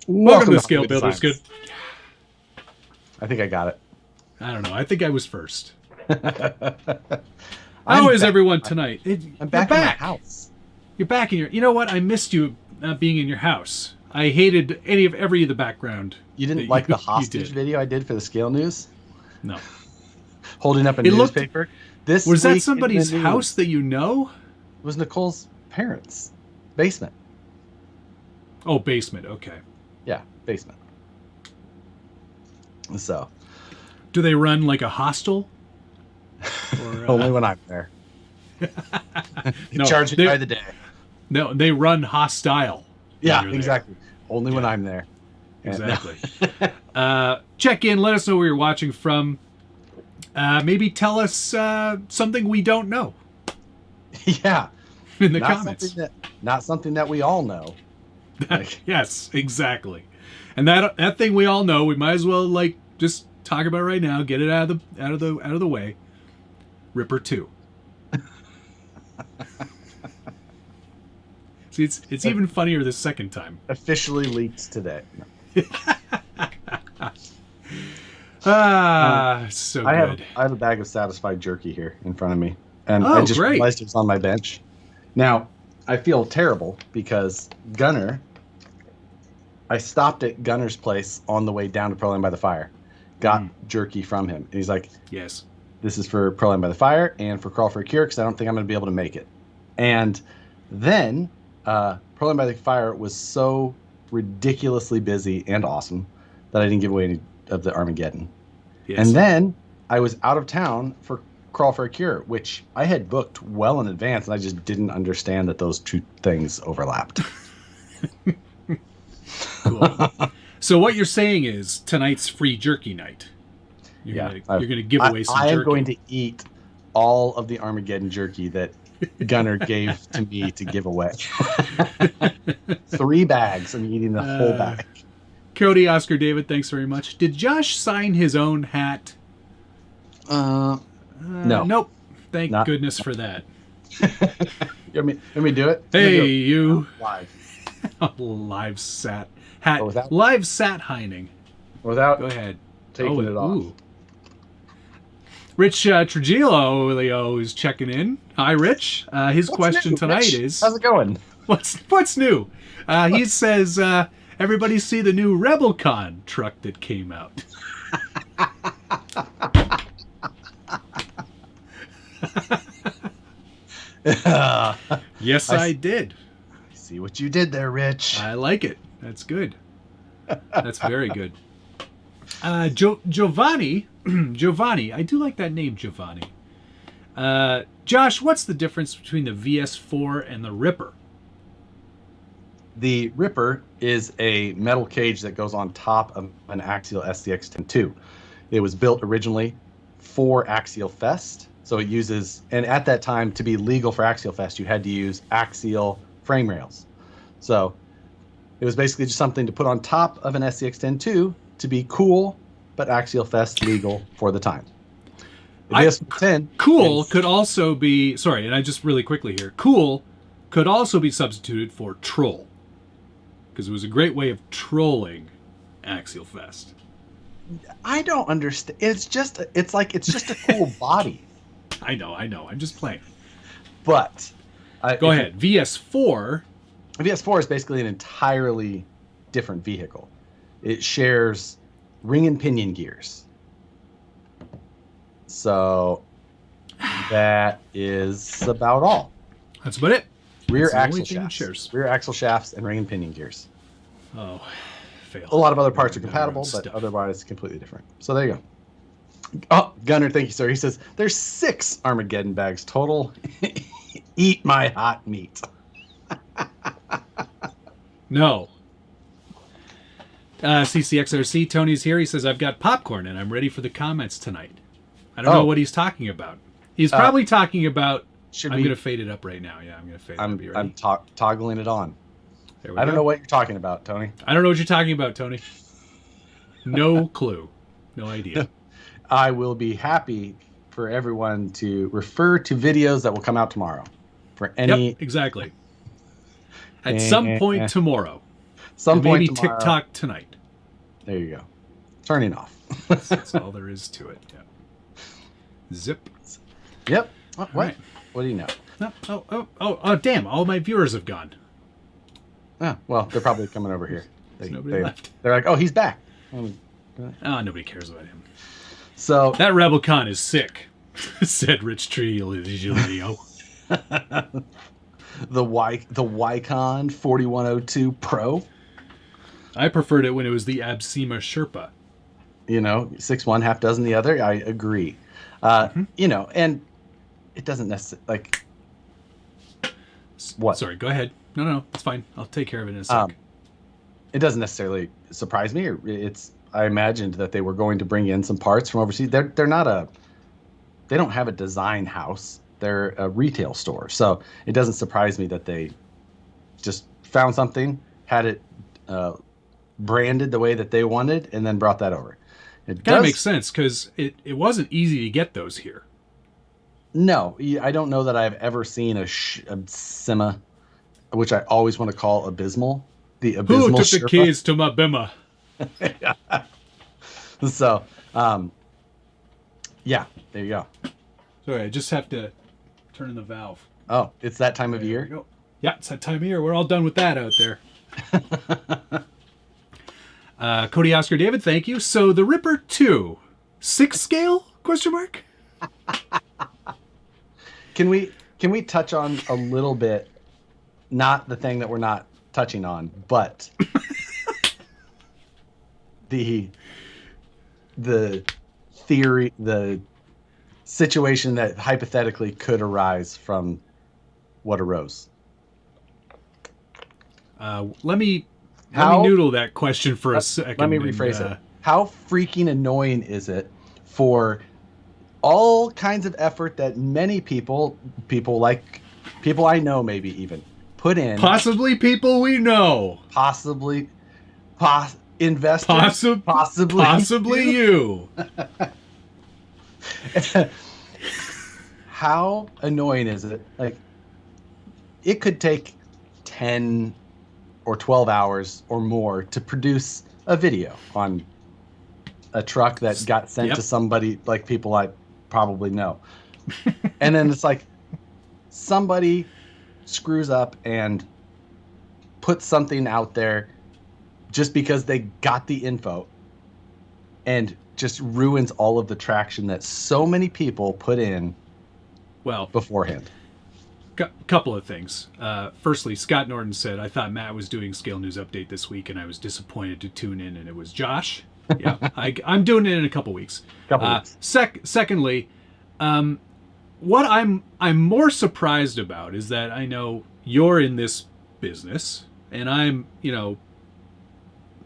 Welcome to Scale Builders. Good. I think I got it. I don't know. I think I was first. How is everyone tonight? I'm back in my house. You're back in your... You know what? I missed you not being in your house. I hated every of the background. You didn't like the hostage video I did for the Scale News? No. Holding up a newspaper? Was that somebody's house that you know? It was Nicole's parents' basement. Oh, basement. Okay. Yeah, basement. So. Do they run like a hostel? Or, only when I'm there. No, charge me by the day. No, they run hostile. Yeah, exactly. Only when I'm there. Exactly. Check in. Let us know where you're watching from. Maybe tell us something we don't know. Yeah. In the comments. Not something that we all know. Yes, exactly. And that thing we all know, we might as well just talk about right now. Get it out of the way. Ripper 2. See, it's even funnier the second time. Officially leaked today. So good. I have a bag of Satisfied jerky here in front of me, and I just realized it was on my bench. Now, I feel terrible because Gunner. I stopped at Gunner's place on the way down to Proline by the Fire, got jerky from him, and he's like, "Yes, this is for Proline by the Fire and for Crawl for a Cure because I don't think I'm going to be able to make it." And then Proline by the Fire was so ridiculously busy and awesome that I didn't give away any of the Armageddon. Yes. And then I was out of town for Crawl for a Cure, which I had booked well in advance, and I just didn't understand that those two things overlapped. Cool. So what you're saying is tonight's free jerky night. You're going to give away some jerky. I am going to eat all of the Armageddon jerky that Gunner gave to me to give away. 3 bags. I'm eating the whole bag. Cody, Oscar, David, thanks very much. Did Josh sign his own hat? No. Nope. Thank goodness for that. Let me do it. Hey, you. Live. Live sat hat. Oh, live sat hining. Without go ahead. Taking it off. Ooh. Rich Trujillo is checking in. Hi, Rich. His question tonight is, how's it going? What's new? He says, everybody see the new RebelCon truck that came out. Yes, I did. See what you did there, Rich. I like it. That's good. That's very good. Giovanni, I do like that name, Giovanni. Josh, what's the difference between the VS4 and the Ripper? The Ripper is a metal cage that goes on top of an Axial SCX-10 II. It was built originally for Axial Fest, so it uses, and at that time, to be legal for Axial Fest, you had to use Axial frame rails. So it was basically just something to put on top of an SCX-10 II to be cool, but Axial Fest legal for the time. Cool could also be, sorry, and I just really quickly here, cool could also be substituted for troll, because it was a great way of trolling Axial Fest. I don't understand. It's just a cool body. I know. I'm just playing. But go ahead. VS4 is basically an entirely different vehicle. It shares ring and pinion gears. So that is about all. That's about it. Rear axle shafts and ring and pinion gears. Oh, fail. A lot of other parts are compatible, but otherwise completely different. So there you go. Oh, Gunner, thank you, sir. He says, there's 6 Armageddon bags total. Eat my hot meat. No. CCXRC, Tony's here. He says, I've got popcorn and I'm ready for the comments tonight. I don't know what he's talking about. He's probably talking about, I'm going to fade it up right now. Yeah, I'm going to fade it up. I'm toggling it on. I don't know what you're talking about, Tony. I don't know what you're talking about, Tony. No clue. No idea. I will be happy for everyone to refer to videos that will come out tomorrow. For any... Yep, exactly. At some point tomorrow. Some and point maybe tomorrow. TikTok tonight. There you go. Turning off. That's all there is to it. Yeah. Zip. Yep. What? Right. What do you know? Oh, damn. All my viewers have gone. Oh, well, they're probably coming over here. Nobody left. They're like, oh, he's back. Nobody cares about him. So that Rebelcon is sick, said Rich Trujillo. the Wycon 4102 Pro. I preferred it when it was the Absema Sherpa. 6 one, half dozen the other. I agree. And it doesn't necessarily like. What? Sorry, go ahead. No, it's fine. I'll take care of it in a sec. It doesn't necessarily surprise me. I imagined that they were going to bring in some parts from overseas. They don't have a design house. They're a retail store. So it doesn't surprise me that they just found something, had it branded the way that they wanted, and then brought that over. It kind of makes sense because it wasn't easy to get those here. No, I don't know that I've ever seen a Sima, which I always want to call abysmal. The abysmal. Who took the keys to my Bima? So, yeah, there you go. Sorry, I just have to turn the valve. Oh, it's that time of year? Go. Yeah, it's that time of year. We're all done with that out there. Cody Oscar David, thank you. So the Ripper 2, 6 scale? Question mark. Can we touch on a little bit, not the thing that we're not touching on, but the theory, the situation that hypothetically could arise from what arose? Let me noodle that question for a second. Let me rephrase it. How freaking annoying is it for all kinds of effort that many people I know maybe even put in, possibly people we know, investors, possibly you. How annoying is it? Like, it could take 10 or 12 hours or more to produce a video on a truck that got sent to somebody, like people I probably know. And then it's like somebody screws up and puts something out there just because they got the info and just ruins all of the traction that so many people put in beforehand. Couple of things. Firstly, Scott Norton said, I thought Matt was doing Scale News Update this week and I was disappointed to tune in and it was Josh. Yeah, I'm doing it in a couple weeks. Secondly, what I'm more surprised about is that I know you're in this business and I'm,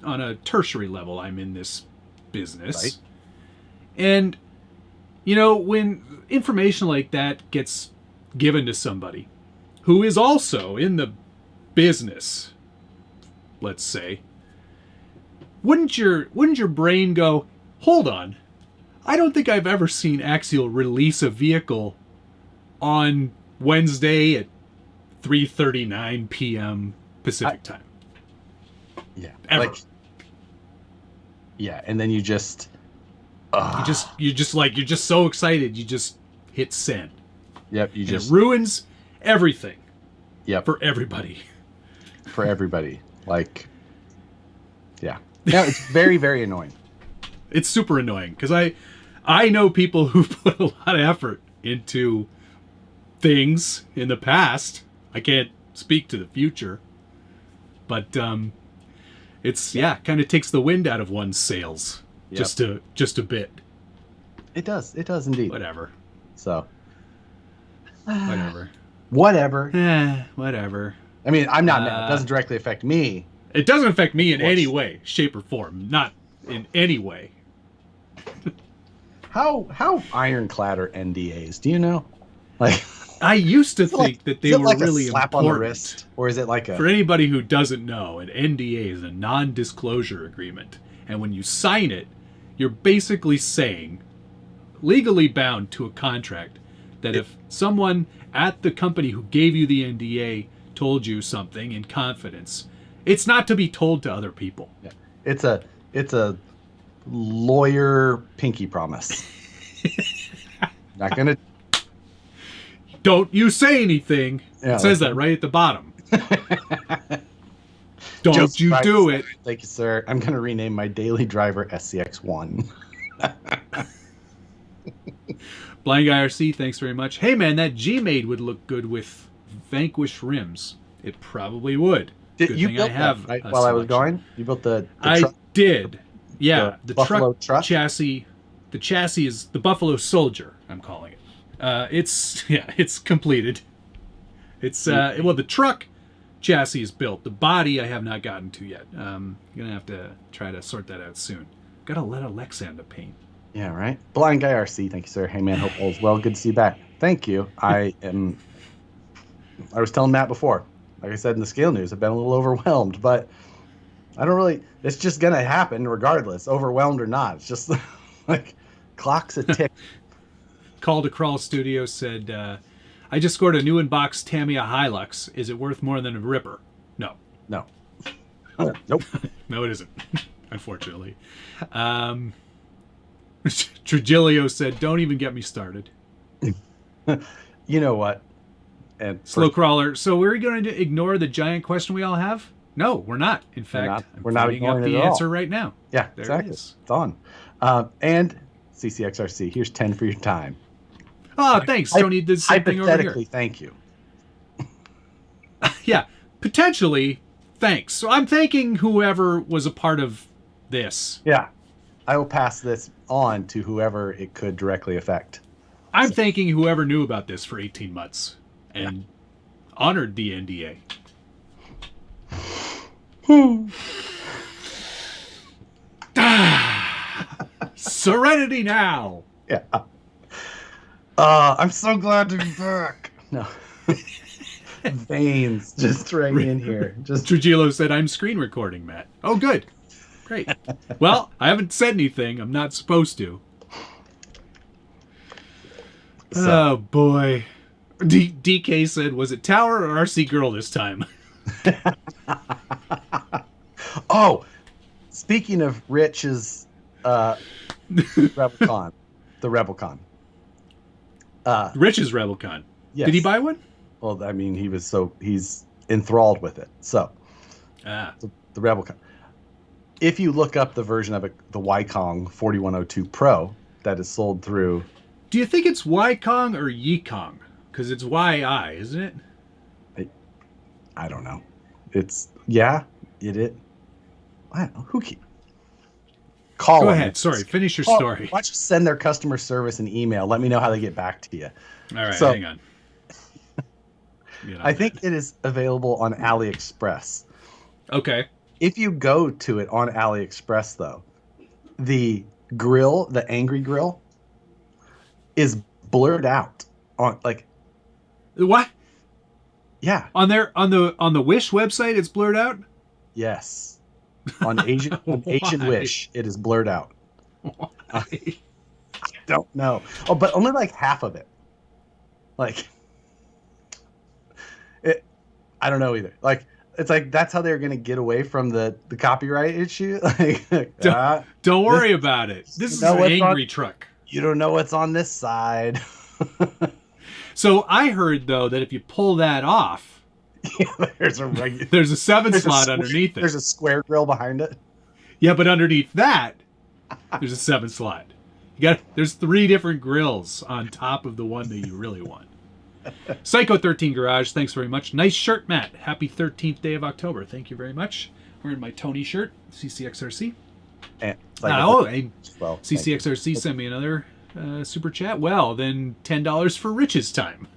on a tertiary level, I'm in this business. Right. And, when information like that gets given to somebody who is also in the business, let's say, wouldn't your brain go, hold on, I don't think I've ever seen Axial release a vehicle on Wednesday at 3:39 p.m. Pacific time. Yeah. Ever. And then you just you're just so excited you just hit send. Yep, it ruins everything. Yep. For everybody. Like, yeah. No, it's very, very annoying. It's super annoying because I know people who put a lot of effort into things in the past. I can't speak to the future, but it's kind of takes the wind out of one's sails. Yep. just a bit. It does indeed. Whatever. So. Whatever. Whatever. I mean, I'm not mad. It doesn't directly affect me. It doesn't affect me in any way, shape, or form. Not in any way. How ironclad are NDAs? Do you know? Like, I used to think that they were like really a slap important. On the wrist, or is it like a? For anybody who doesn't know, an NDA is a non-disclosure agreement, and when you sign it, you're basically saying, legally bound to a contract, that if someone at the company who gave you the NDA told you something in confidence, it's not to be told to other people. Yeah. It's a lawyer pinky promise. Not gonna. Don't you say anything. Yeah, it says that right at the bottom. Don't Just you right, do sir. it. Thank you, sir. I'm gonna rename my daily driver SCX1. Blind Guy RC, thanks very much. Hey man, that G-Made would look good with Vanquish rims. It probably would. Did you built that, right, while I was going? You built the truck? I did. Yeah, the truck chassis. The chassis is the Buffalo Soldier, I'm calling it. It's completed. It's well, the truck chassis is built. The body I have not gotten to yet. I'm gonna have to try to sort that out soon. Gotta let Alexa into paint. Yeah, right. Blind Guy RC, thank you, sir. Hey man, hope all's well. Good to see you back. Thank you. I was telling Matt before, like I said in the scale news, I've been a little overwhelmed, but I don't really. It's just gonna happen regardless, overwhelmed or not. It's just like clock's a tick. Call to Crawl Studio said, I just scored a new in-box Tamiya Hilux. Is it worth more than a Ripper? No. No. Nope. No, it isn't. Unfortunately. Trigilio said, don't even get me started. You know what? And Slow Crawler. So we're going to ignore the giant question we all have? No, we're not. In fact, we're not finding out ignoring the it at answer all. right now. Yeah, there exactly. It is. It's on. And CCXRC, here's 10 for your time. Oh, thanks. Tony did something over here. Hypothetically, thank you. Yeah, potentially, thanks. So I'm thanking whoever was a part of this. Yeah. I will pass this on to whoever it could directly affect. I'm thanking whoever knew about this for 18 months and honored the NDA. Serenity now. Yeah. I'm so glad to be back. No. Veins just right in here. Just Trujillo said, I'm screen recording, Matt. Oh, good. Great. Well, I haven't said anything. I'm not supposed to. Oh, boy. DK said, was it Tower or RC Girl this time? Oh, speaking of Rich's RebelCon, the RebelCon. Rich's RebelCon. Yes. Did he buy one? Well, I mean, he's enthralled with it. So, the RebelCon. If you look up the version of it, the Wykong 4102 Pro that is sold through. Do you think it's Wykong or Yikong? Because it's YI, isn't it? I don't know. It's it is. I don't know. Who keep call? Go them. ahead. Sorry, finish your story. Why don't you send their customer service an email? Let me know how they get back to you. All right, So, hang on. I think it is available on AliExpress. Okay. If you go to it on AliExpress, though, the grill, the angry grill, is blurred out on What? Yeah. On the Wish website, it's blurred out. Yes. On Asian Wish, it is blurred out. I don't know. Oh, but only like half of it. I don't know either. It's like that's how they're gonna get away from the copyright issue. Don't worry about it. This is an angry truck. You don't know what's on this side. So I heard though that if you pull that off, there's a 7 slot underneath it. There's a square grill behind it. Yeah, but underneath that, there's a 7 slot. There's 3 different grills on top of the one that you really want. Psycho 13 Garage, thanks very much. Nice shirt, Matt. Happy 13th day of October. Thank you very much. Wearing my Tony shirt, CCXRC. And CCXRC sent me another super chat. Well, then $10 for Rich's time.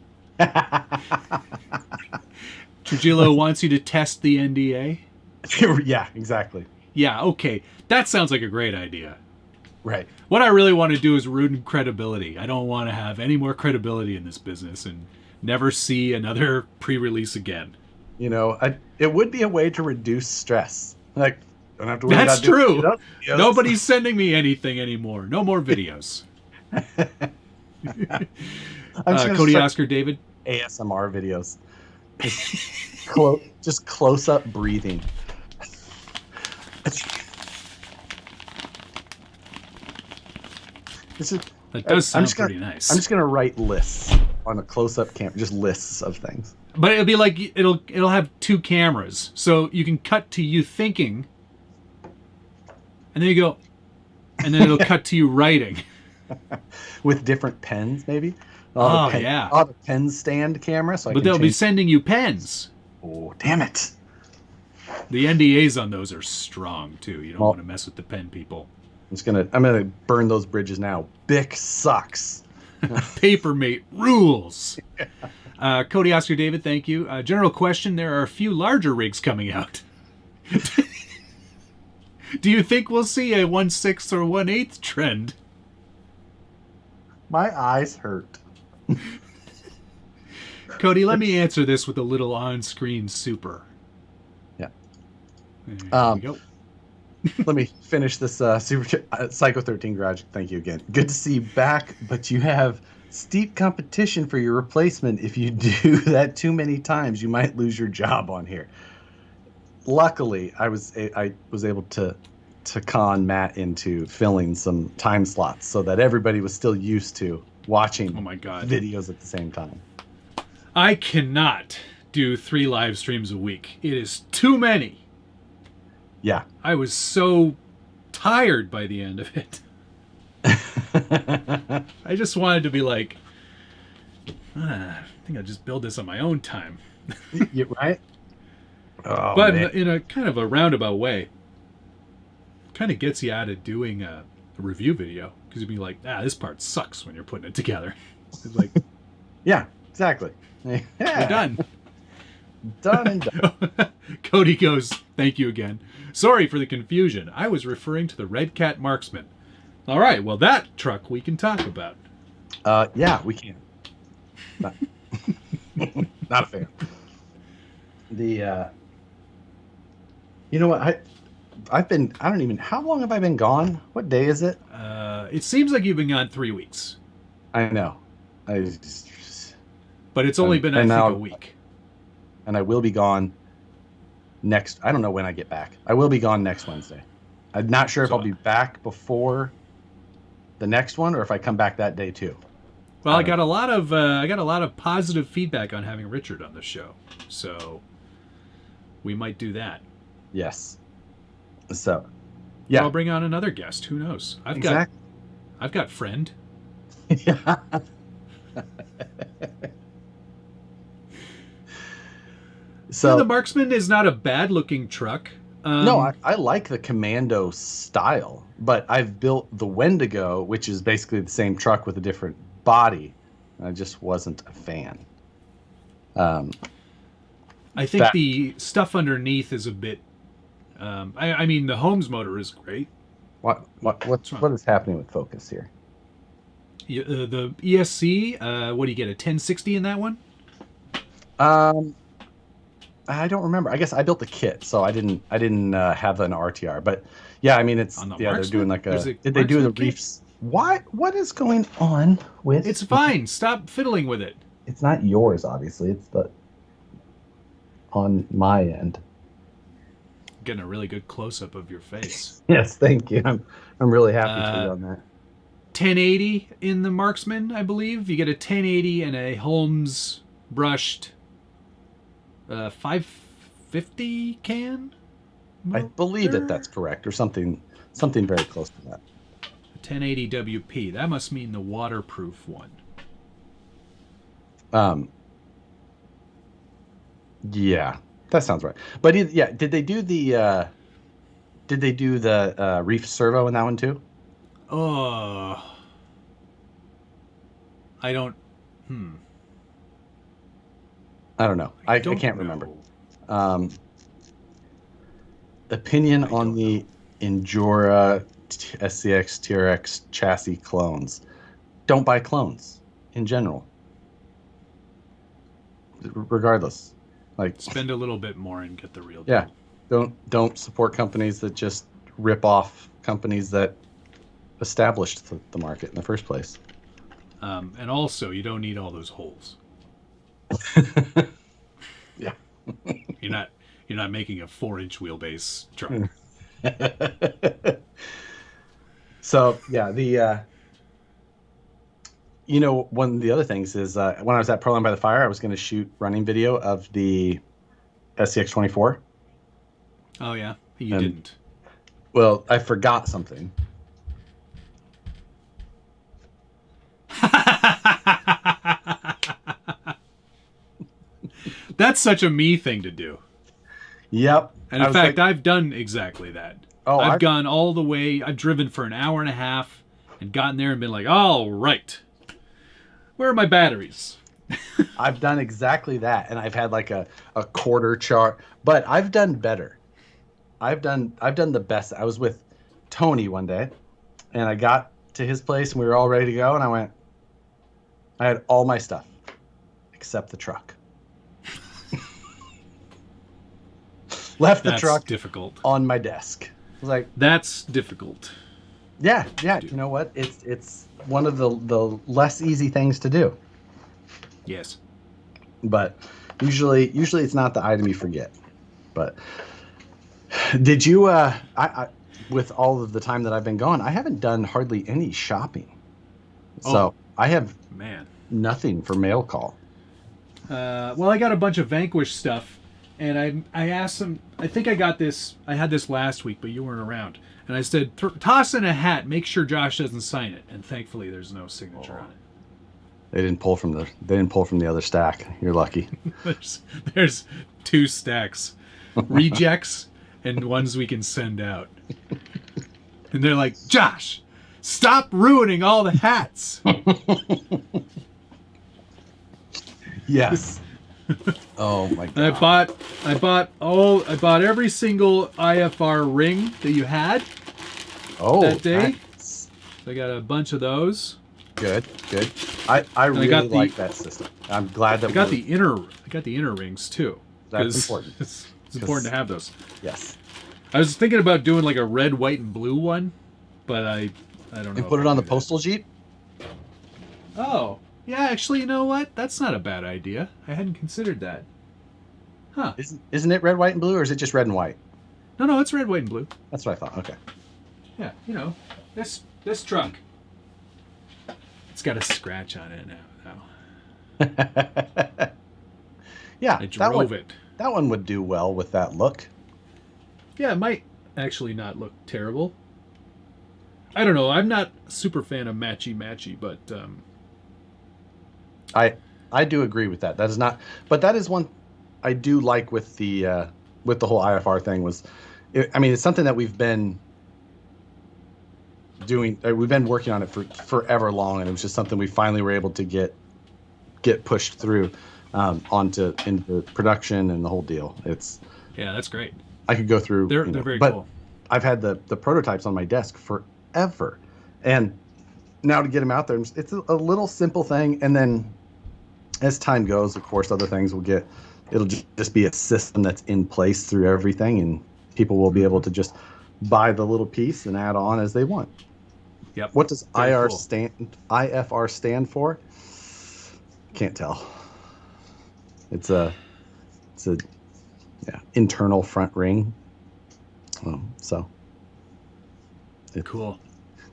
Trujillo wants you to test the NDA. Yeah, exactly. Yeah, okay. That sounds like a great idea. Right. What I really want to do is ruin credibility. I don't want to have any more credibility in this business and never see another pre-release again. It would be a way to reduce stress. Don't have to worry That's about true. Yes. Nobody's sending me anything anymore. No more videos. I'm Cody Oscar David. ASMR videos. Just close up breathing. That does sound pretty nice. I'm just gonna write lists on a close-up camera, just lists of things. But it'll be like it'll have two cameras, so you can cut to you thinking, and then you go, and then it'll cut to you writing with different pens, maybe. I'll have a pen stand camera, so but they'll be sending you pens. Oh, damn it! The NDAs on those are strong too. You don't want to mess with the pen people. I'm gonna burn those bridges now. Bic sucks. Papermate rules. Cody Oscar David, thank you. General question: there are a few larger rigs coming out. Do you think we'll see a 1/6 or 1/8 trend? My eyes hurt. Cody, let me answer this with a little on-screen super. Yeah. There we go. Let me finish this Super Psycho 13 Garage. Thank you again. Good to see you back, but you have steep competition for your replacement. If you do that too many times, you might lose your job on here. Luckily, I was able to con Matt into filling some time slots so that everybody was still used to watching videos at the same time. I cannot do 3 live streams a week. It is too many. Yeah. I was so tired by the end of it. I just wanted to be like, I think I'll just build this on my own time. You're right? Oh, but man. in a kind of a roundabout way. Kind of gets you out of doing a review video. Because you'd be like, this part sucks when you're putting it together. It's like, yeah, exactly. We're done. Done and done. Cody goes, thank you again. Sorry for the confusion. I was referring to the Red Cat Marksman. All right, well, that truck we can talk about. Yeah, we can. Not a fan. You know what? How long have I been gone? What day is it? It seems like you've been gone 3 weeks. I know. But it's only been, I think, a week. And I will be gone I don't know when I get back. I will be gone next Wednesday. I'm not sure if I'll be back before the next one or if I come back that day too. Well, I got a lot of positive feedback on having Richard on the show. So we might do that. Yes. So, yeah. Or I'll bring on another guest. Who knows? I've got friend. Yeah. So the Marksman is not a bad-looking truck. No, I like the Commando style, but I've built the Wendigo, which is basically the same truck with a different body. I just wasn't a fan. I think the stuff underneath is a bit. I mean, the Holmes motor is great. What is happening with focus here? The ESC. What do you get? A 1060 in that one? I don't remember. I guess I built the kit, so I didn't have an RTR. But yeah, I mean they're doing like a. Did they do the reefs? What is going on with? It's fine. Stop fiddling with it. It's not yours, obviously. It's on my end. Getting a really good close up of your face. Yes, thank you. I'm really happy for you on that. 1080 in the Marksman, I believe. You get a 1080 and a Holmes brushed 550 can. I believe that's correct, or something very close to that. 1080 WP. That must mean the waterproof one. Yeah, that sounds right. But did they do the reef servo in that one too? I don't. I don't know. I can't remember. Opinion on the Endura SCX TRX chassis clones. Don't buy clones in general. Regardless. Like, spend a little bit more and get the real deal. Yeah. Don't support companies that just rip off companies that established the market in the first place. And also, you don't need all those holes. Yeah. You're not making a 4-inch wheelbase truck. So yeah, one of the other things is when I was at Proline by the Fire, I was going to shoot running video of the SCX-24. Oh yeah, you didn't. Well, I forgot something. That's such a me thing to do. Yep. And in fact, I've done exactly that. Oh, I've gone all the way. I've driven for an hour and a half and gotten there and been like, all right, where are my batteries? I've done exactly that. And I've had like a quarter chart, but I've done better. I've done the best. I was with Tony one day and I got to his place and we were all ready to go. And I had all my stuff except the truck. Left the truck difficult on my desk. I was like, that's difficult. Yeah. You know what? It's one of the less easy things to do. Yes. But usually it's not the item you forget. But did you? I with all of the time that I've been gone, I haven't done hardly any shopping. So I have nothing for mail call. Well, I got a bunch of Vanquish stuff. And I asked him, I think I got this, I had this last week, but you weren't around. And I said, toss in a hat, make sure Josh doesn't sign it. And thankfully, there's no signature on it. They didn't pull from the other stack. You're lucky. there's 2 stacks, rejects and ones we can send out. And they're like, Josh, stop ruining all the hats. Yes. Oh my god! And I bought every single IFR ring that you had. That day. Nice. So I got a bunch of those. Good. I really like that system. I'm glad that I got the inner rings too. That's important. It's important to have those. Yes. I was thinking about doing like a red, white, and blue one, but I don't know. And put it on the postal Jeep. Oh. Yeah, actually, you know what? That's not a bad idea. I hadn't considered that. Huh. Isn't it red, white, and blue, or is it just red and white? No, it's red, white, and blue. That's what I thought. Okay. Yeah, this truck. It's got a scratch on it now. Yeah, I drove it. That one would do well with that look. Yeah, it might actually not look terrible. I don't know. I'm not a super fan of matchy, but... I do agree with that. That is not, but that is one I do like with the whole IFR thing it's something that we've been doing. We've been working on it for forever long, and it was just something we finally were able to get pushed through into production and the whole deal. That's great. I could go through. They're very cool. I've had the prototypes on my desk forever, and now to get them out there, it's a little simple thing, and then as time goes, of course, other things it'll just be a system that's in place through everything, and people will be able to just buy the little piece and add on as they want. Yep. What does IFR stand for? Can't tell. It's a internal front ring. So cool.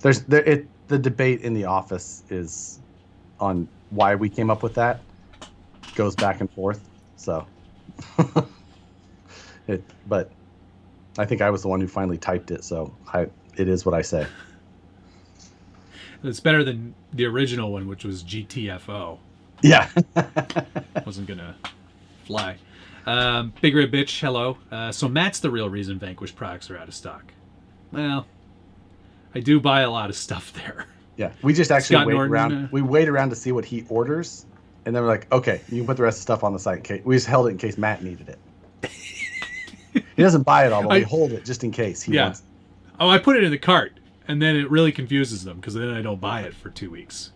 The debate in the office is on why we came up with that. Goes back and forth. So but I think I was the one who finally typed it, so it is what I say. It's better than the original one, which was GTFO. Yeah. Wasn't gonna fly. Big Red Bitch, hello. So Matt's the real reason Vanquish products are out of stock. Well, I do buy a lot of stuff there. Yeah, we just actually wait Norton, around. We wait around to see what he orders, and then we're like, okay, you can put the rest of the stuff on the site. In case, we just held it in case Matt needed it. He doesn't buy it all, but we hold it just in case he wants it. Oh, I put it in the cart, and then it really confuses them because then I don't buy it for 2 weeks.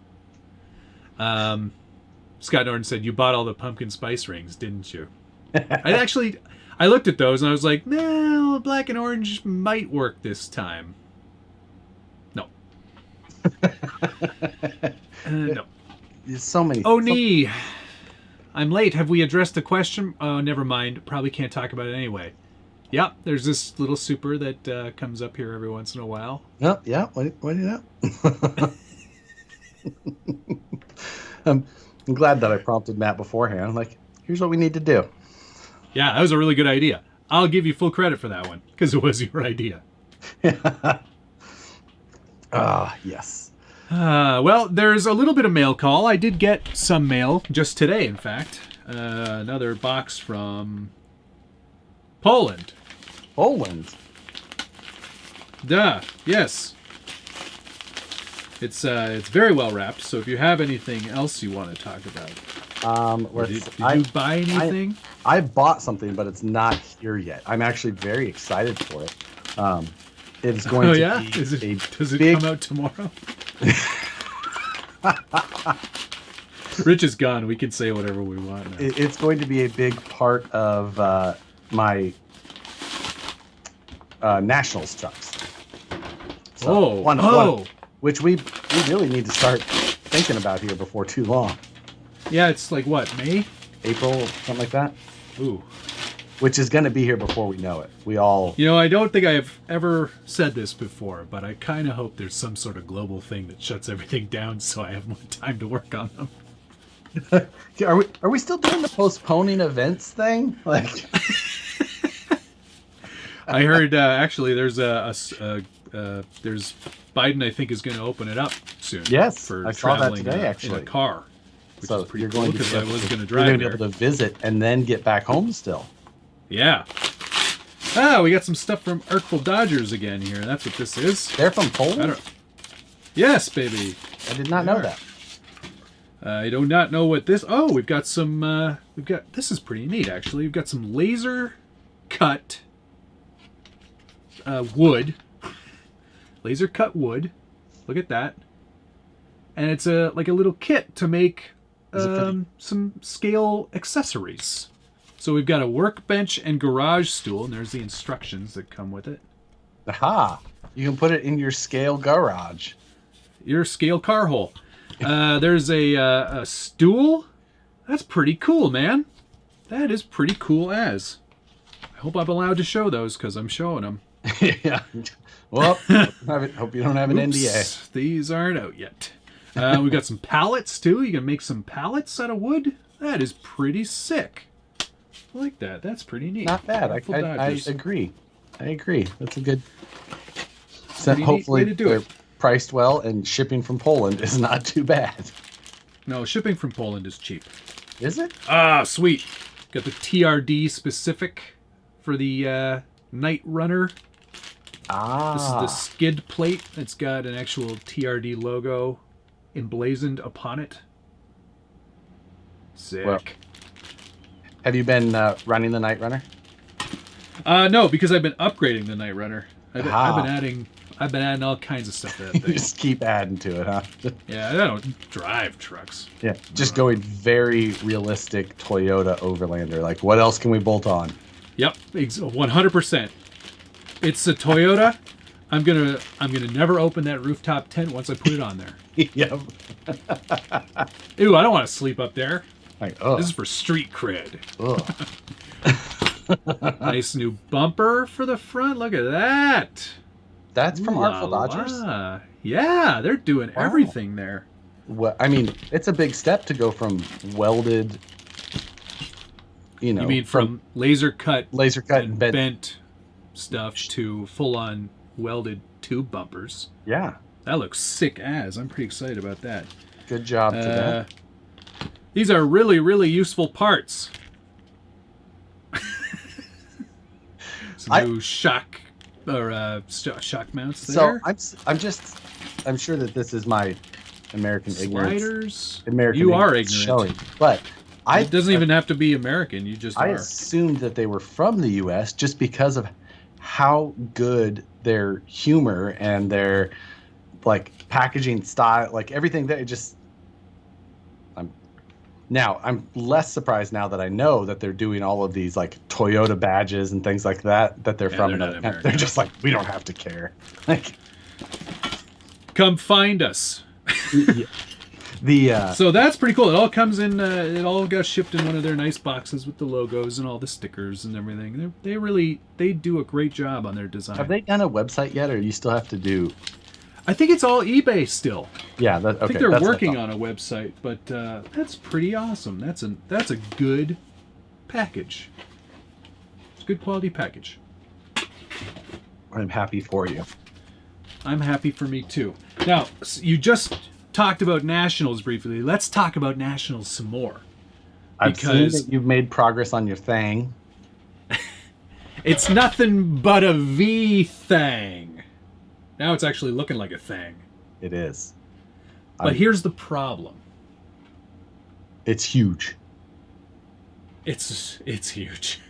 Scott Norton said, you bought all the pumpkin spice rings, didn't you? I looked at those and I was like, no, black and orange might work this time. No. No. There's so many. Oni. I'm late. Have we addressed the question? Oh, never mind. Probably can't talk about it anyway. Yep, there's this little super that comes up here every once in a while. Yep, yeah. What do you know? I'm glad that I prompted Matt beforehand. Like, here's what we need to do. Yeah, that was a really good idea. I'll give you full credit for that one, because it was your idea. Yes. Well, there's a little bit of mail call. I did get some mail just today, in fact. Another box from Poland. Poland? Duh, yes. It's very well wrapped, so if you have anything else you want to talk about. Did you buy anything? I bought something, but it's not here yet. I'm actually very excited for it. It's going to be Does it come out tomorrow? Rich is gone. We can say whatever we want now. It's going to be a big part of my Nationals trucks. So which we really need to start thinking about here before too long. Yeah, it's like what, May? April, something like that. Ooh. Which is going to be here before we know it. We all... You know, I don't think I've ever said this before, but I kind of hope there's some sort of global thing that shuts everything down so I have more time to work on them. Are we still doing the postponing events thing? Like, I heard actually there's there's Biden, I think, is going to open it up soon. Yes, for I saw that traveling today, actually. in a car, which so is pretty you're cool going because I was going to You're drive going to there. be able to visit and then get back home still. Yeah. We got some stuff from Artful Dodgers again here. That's what this is. They're from Poland? Yes, baby. I did not know that. I do not know what this... Oh, we've got some... This is pretty neat, actually. We've got some laser cut wood. Laser cut wood. Look at that. And it's like a little kit to make some scale accessories. So we've got a workbench and garage stool, and there's the instructions that come with it. Aha! You can put it in your scale garage. Your scale car hole. There's a stool. That's pretty cool, man. That is pretty cool as. I hope I'm allowed to show those because I'm showing them. Yeah. Well, hope you don't have an NDA. These aren't out yet. We've got some pallets, too. You can make some pallets out of wood. That is pretty sick. I like that. That's pretty neat. Not bad. I agree. I agree. That's a good... Hopefully they're priced well, and shipping from Poland is not too bad. No, shipping from Poland is cheap. Is it? Ah, sweet. Got the TRD specific for the Night Runner. This is the skid plate. It's got an actual TRD logo emblazoned upon it. Sick. Well, have you been running the Night Runner? No, because I've been upgrading the Night Runner. I've been adding all kinds of stuff to that thing. You just keep adding to it, huh? Yeah, I don't drive trucks. Yeah, just going very realistic Toyota Overlander. Like, what else can we bolt on? Yep, 100%. It's a Toyota. I'm gonna never open that rooftop tent once I put it on there. Yep. Ew, I don't want to sleep up there. Like, this is for street cred. Nice new bumper for the front. Look at that. That's from Artful Dodgers? Yeah, they're doing everything there. Well, I mean, it's a big step to go from welded, You mean from laser cut and bent stuff to full-on welded tube bumpers. Yeah. That looks sick as. I'm pretty excited about that. Good job to them. These are really, really useful parts. Some new shock mounts there. So I'm sure that this is my American Sliders. ignorance. You are ignorant. Showing, but it doesn't even have to be American. You just I are. assumed that they were from the U.S. just because of how good their humor and their like packaging style, like everything that it just. I'm less surprised now that I know that they're doing all of these like Toyota badges and things like that they're from America. They're just like, we don't have to care. Like, come find us. Yeah. So that's pretty cool. It all comes in. It all got shipped in one of their nice boxes with the logos and all the stickers and everything. They do a great job on their design. Have they done a website yet, or you still have to do? I think it's all eBay still. Yeah, I think they're working on a website, but that's pretty awesome. That's a good package. It's a good quality package. I'm happy for you. I'm happy for me too. Now, you just talked about Nationals briefly. Let's talk about Nationals some more. I've seen that you've made progress on your thing. It's nothing but a V thing. Now it's actually looking like a thing. It is. But here's the problem. It's huge. It's huge.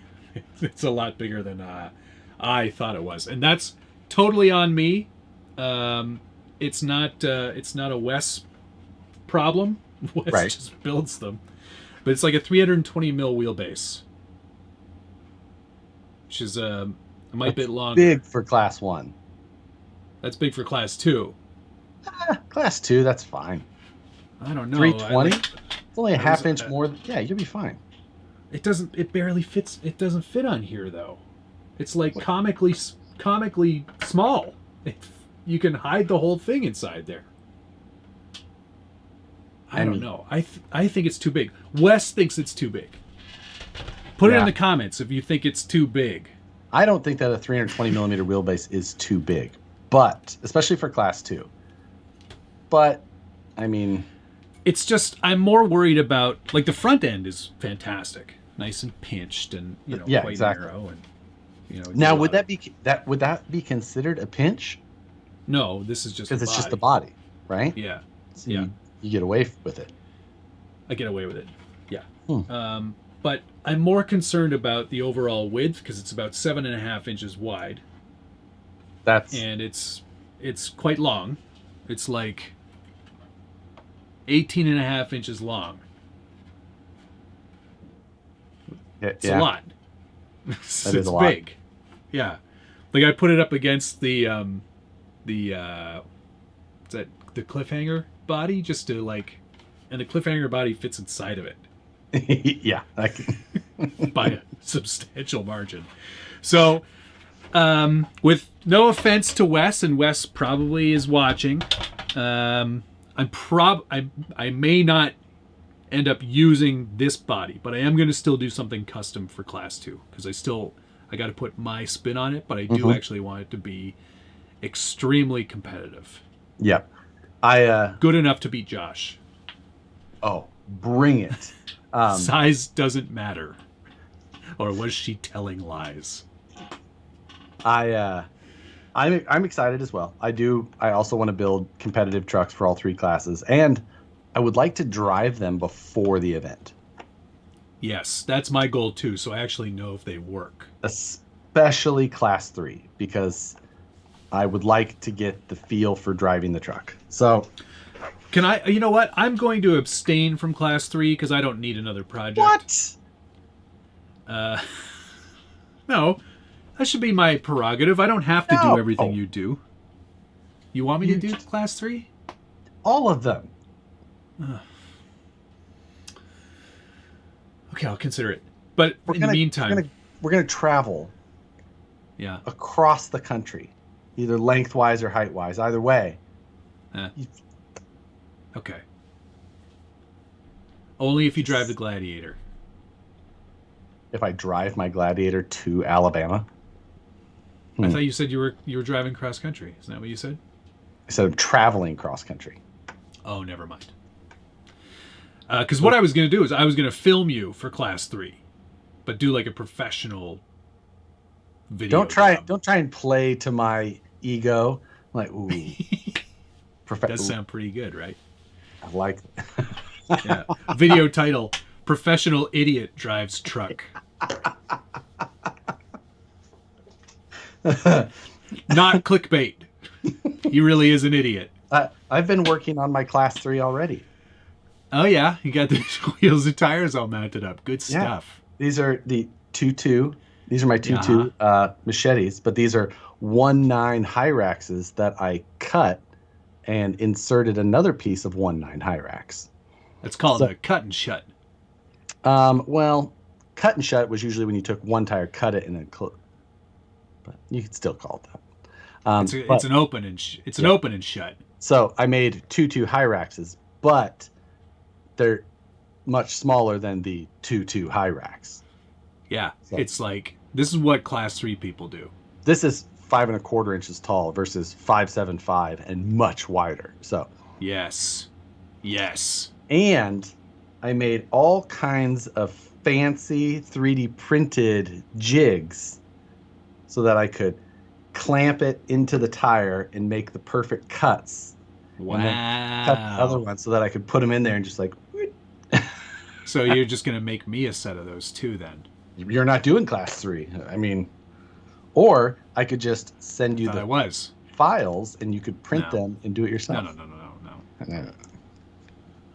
It's a lot bigger than I thought it was, and that's totally on me. It's not a Wes problem. Wes just builds them, but it's like a 320 mil wheelbase, which is a bit longer. Big for Class 1. That's big for Class 2. Class 2, that's fine. I don't know. 320. It's only a half inch more. Yeah, you'll be fine. It barely fits. It doesn't fit on here though. It's like comically small. You can hide the whole thing inside there. I don't know. I think it's too big. Wes thinks it's too big. Put it in the comments if you think it's too big. I don't think that a 320 millimeter wheelbase is too big, but especially for Class 2. But I mean, it's just I'm more worried about like the front end is fantastic, nice and pinched, and quite narrow, and Now would that be considered a pinch? No, this is just because it's just the body, right? Yeah, so you get away with it. I get away with it. Yeah. But I'm more concerned about the overall width because it's about 7.5 inches wide. And it's quite long. It's like 18.5 inches long. It's a lot. It's big. Yeah. Like I put it up against the cliffhanger body just to and the cliffhanger body fits inside of it. Yeah. By a substantial margin. So, with no offense to Wes, and Wes probably is watching, I may not end up using this body, but I am going to still do something custom for Class 2 because I got to put my spin on it, but I do actually want it to be extremely competitive. Yep. Good enough to beat Josh. Oh, bring it. Size doesn't matter. Or was she telling lies? I'm excited as well. I also want to build competitive trucks for all 3 classes, and I would like to drive them before the event. Yes, that's my goal too, so I actually know if they work. Especially Class 3, because I would like to get the feel for driving the truck. So, you know what? I'm going to abstain from Class 3 because I don't need another project. What? No, that should be my prerogative. I don't have to do everything you do. You want me to do Class 3? All of them. Okay, I'll consider it. But in the meantime, we're gonna travel. Yeah. Across the country, either lengthwise or heightwise. Either way. Okay. Only if you drive the Gladiator. If I drive my Gladiator to Alabama. I thought you said you were driving cross country. Isn't that what you said? I said I'm traveling cross country. Oh, never mind. Because what I was going to do is I was going to film you for Class 3, but do like a professional video. Don't try and play to my ego. I'm like, ooh. Does sound pretty good, right? I like it. Yeah. Video title: Professional Idiot Drives Truck. Not clickbait. He really is an idiot. I've been working on my Class 3 already. Oh yeah, you got the wheels and tires all mounted up. Good stuff. Yeah. These are the 2.2. These are my 2.2 machetes, but these are 1.9 Hyraxes that I cut and inserted another piece of 1/9 Hyrax. That's called a cut and shut. Well, cut and shut was usually when you took one tire, cut it, and then but you could still call it that. It's an open and open and shut. So I made 2/2 Hyraxes, but they're much smaller than the 2/2 Hyrax. Yeah, so it's like this is what Class 3 people do. This is 5 1/4 inches tall versus 5.75 and much wider. So yes. And I made all kinds of fancy 3D printed jigs so that I could clamp it into the tire and make the perfect cuts. Wow. And then cut the other one so that I could put them in there and just like. So you're just going to make me a set of those too then? You're not doing Class 3. I mean, or I could just send you the files and you could print them and do it yourself. No. I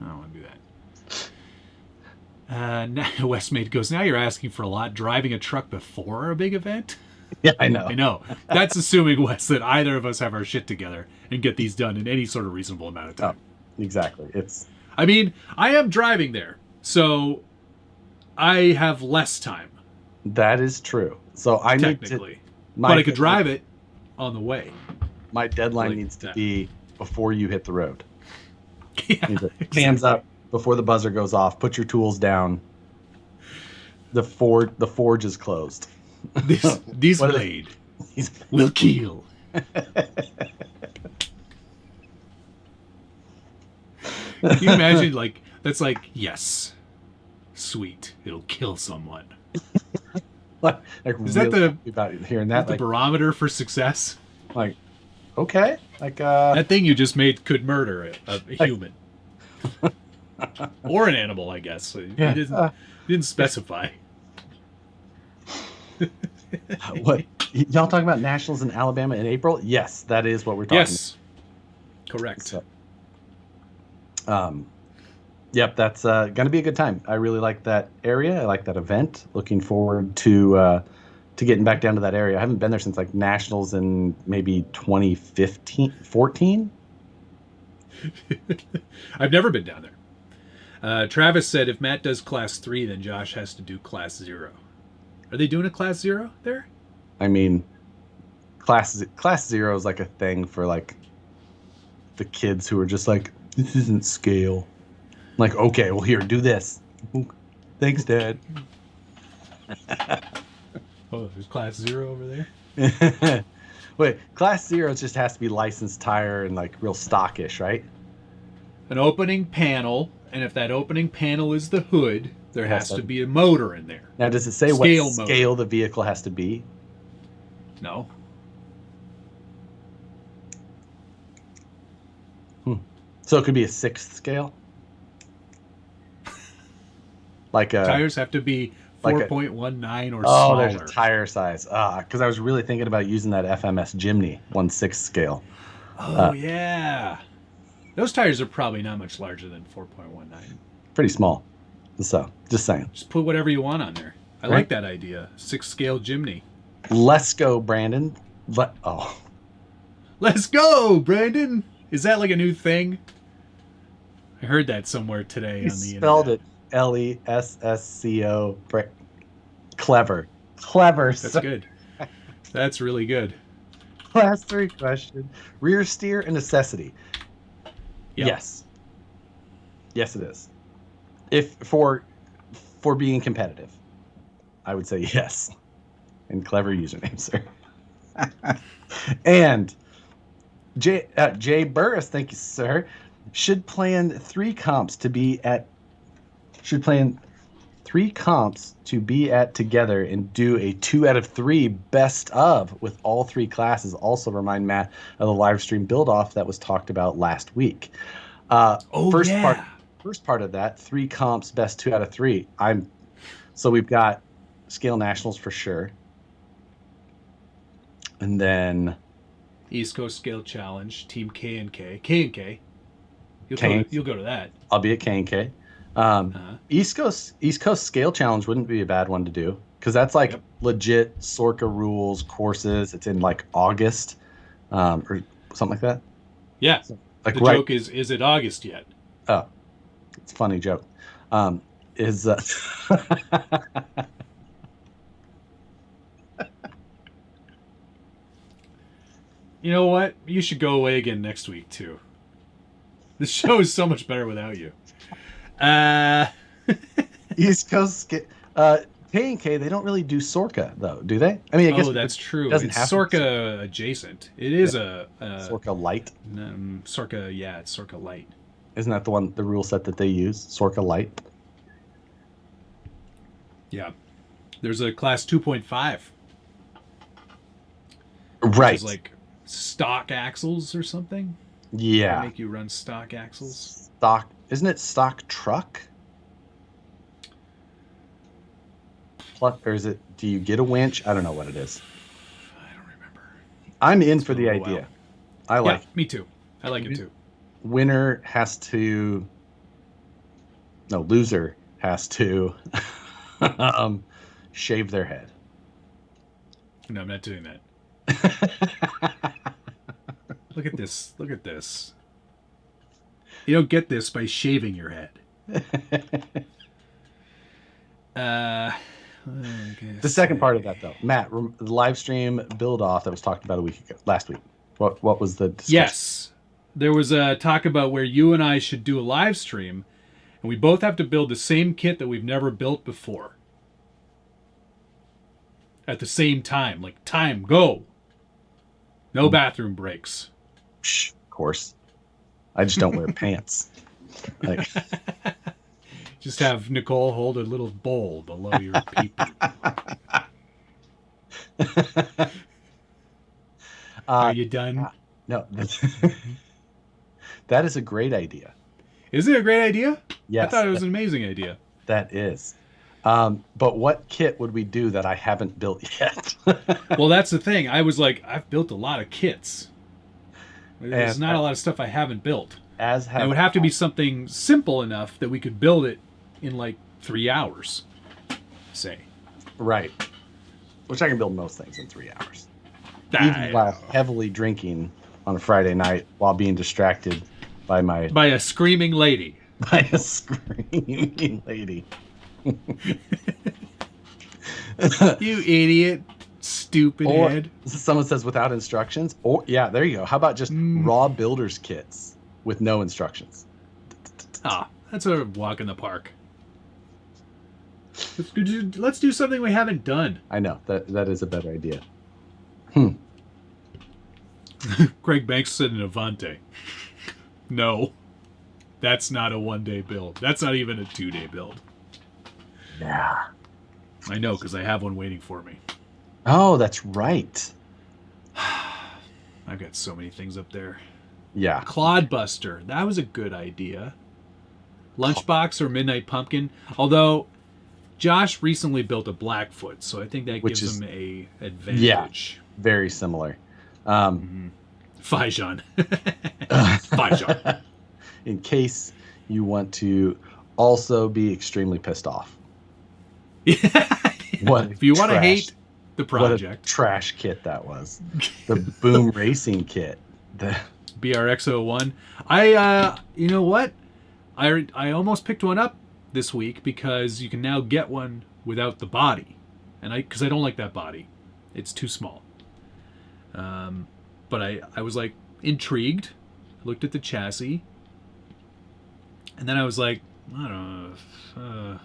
don't want to do that. Now, Westmate goes, now you're asking for a lot. Driving a truck before a big event? Yeah, I know. I know. That's assuming, Wes, that either of us have our shit together and get these done in any sort of reasonable amount of time. Oh, exactly. I mean, I am driving there, so I have less time. That is true. So I technically, need to, but I could drive it on the way. My deadline needs to be before you hit the road. Yeah, exactly. Hands up before the buzzer goes off. Put your tools down. The forge is closed. This blade will kill. Can you imagine, like, that's like, yes, sweet, it'll kill someone. Is that about hearing that the barometer for success? Like, okay, like that thing you just made could murder a human or an animal, I guess. Yeah, he didn't specify. What y'all talking about? Nationals in Alabama in April? Yes, that is what we're talking. Yes, about. Correct. So, yep, that's gonna be a good time. I really like that area. I like that event. Looking forward to getting back down to that area. I haven't been there since like Nationals in maybe 14. I've never been down there. Travis said if Matt does Class 3, then Josh has to do Class 0. Are they doing a Class 0 there? I mean, Class 0 is like a thing for like the kids who are just like, this isn't scale. I'm like, okay, well here, do this. Thanks, Dad. Oh, there's Class 0 over there? Wait, Class 0 just has to be licensed tire and like real stockish, right? An opening panel, and if that opening panel is the hood, there has to be a motor in there. Now, does it say what scale the vehicle has to be? No. So it could be a 6th scale? Like tires have to be 4.19 or smaller. Oh, there's a tire size. Because I was really thinking about using that FMS Jimny 1/6 scale. Oh, yeah. Those tires are probably not much larger than 4.19. Pretty small. So, just saying. Just put whatever you want on there. I like that idea. 6 scale Jimny. Let's go, Brandon. Let's go, Brandon. Is that like a new thing? I heard that somewhere today on the internet. Spelled it Lessco. Clever. That's good. That's really good. Class 3 question. Rear steer a necessity? Yep. Yes. Yes, it is. If for being competitive, I would say yes. And clever username, sir. And Jay Burris, thank you, sir. Should plan 3 comps to be at together and do a 2 out of 3 best of with all 3 classes. Also remind Matt of the live stream build off that was talked about last week. First part of that, 3 comps best 2 out of 3. So we've got Scale Nationals for sure. And then East Coast Scale Challenge, Team K&K. You'll go to that. I'll be at K&K. East Coast Scale Challenge wouldn't be a bad one to do because that's like legit Sorka rules courses. It's in like August or something like that. Yeah. Like the joke is it August yet? Oh, it's a funny joke. Is You know what? You should go away again next week too. The show is so much better without you. East Coast K&K, they don't really do Sorka though, do they? I mean, I guess that's true. Doesn't It's have Sorka adjacent. It is a Sorka Light. Sorka, yeah, it's Sorka Light. Isn't that the rule set that they use? Sorka Light. Yeah, there's a class 2.5. Right. Which is like stock axles or something. Yeah. They make you run stock axles. Stock, isn't it stock truck? Plus, or is it? Do you get a winch? I don't know what it is. I don't remember. I'm in for the idea. I like. Yeah, me too. I like it too. Winner has to. No, loser has to shave their head. No, I'm not doing that. Look at this. Look at this. You don't get this by shaving your head. The second part of that, though, Matt, the live stream build off that was talked about last week. What was the discussion? Yes, there was a talk about where you and I should do a live stream, and we both have to build the same kit that we've never built before at the same time. Like, time, go. No bathroom breaks. Psh, of course. I just don't wear pants. Like. Just have Nicole hold a little bowl below your pee-pee. Are you done? No. That is a great idea. Isn't it a great idea? Yes. I thought it was an amazing idea. That is. But what kit would we do that I haven't built yet? Well, that's the thing. I was like, I've built a lot of kits. There's not a lot of stuff I haven't built. It would have to be something simple enough that we could build it in like 3 hours, say. Right. Which I can build most things in 3 hours. Even while heavily drinking on a Friday night while being distracted by a screaming lady. By a screaming lady. You idiot. Stupid head. Someone says without instructions. Or yeah, there you go. How about just raw builder's kits with no instructions? That's a walk in the park. Let's do something we haven't done. I know. That is a better idea. Craig Banks said an Avante. No. That's not a 1-day build. That's not even a 2-day build. Yeah. I know, because I have one waiting for me. Oh, that's right. I've got so many things up there. Yeah. Clodbuster. That was a good idea. Lunchbox or Midnight Pumpkin. Although, Josh recently built a Blackfoot, so I think that gives him a advantage. Yeah, very similar. Fajon. Fajon. In case you want to also be extremely pissed off. If you want to hate the project. What a trash kit that was. The Boom Racing kit. The BRX01. You know what? I almost picked one up this week because you can now get one without the body. And because I don't like that body. It's too small. But I was like intrigued. Looked at the chassis. And then I was like, I don't know.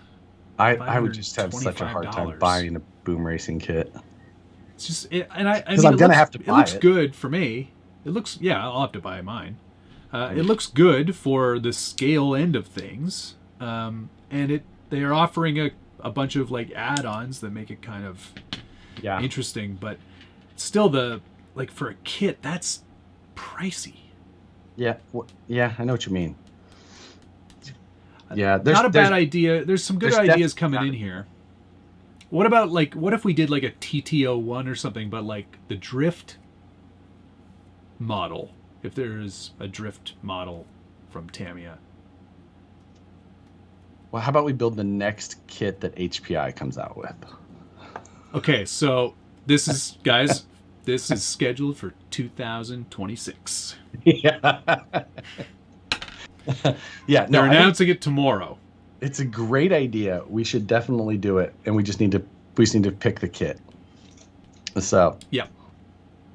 I would just have such a hard time buying a Boom Racing kit. It's just, and I mean, I'm gonna have to buy it. It looks good for me. It looks, I'll have to buy mine. It looks good for the scale end of things, and they are offering a bunch of like add-ons that make it kind of interesting. But still, for a kit, that's pricey. Yeah, I know what you mean. Yeah, not a bad idea. There's some good ideas coming in here. What about what if we did like a TT01 or something, but like the drift model? If there's a drift model from Tamiya. Well, how about we build the next kit that HPI comes out with? Okay, so this is, guys, This is scheduled for 2026. Yeah. Yeah. No, They're announcing it tomorrow. It's a great idea. We should definitely do it, and we just need to pick the kit. So yeah,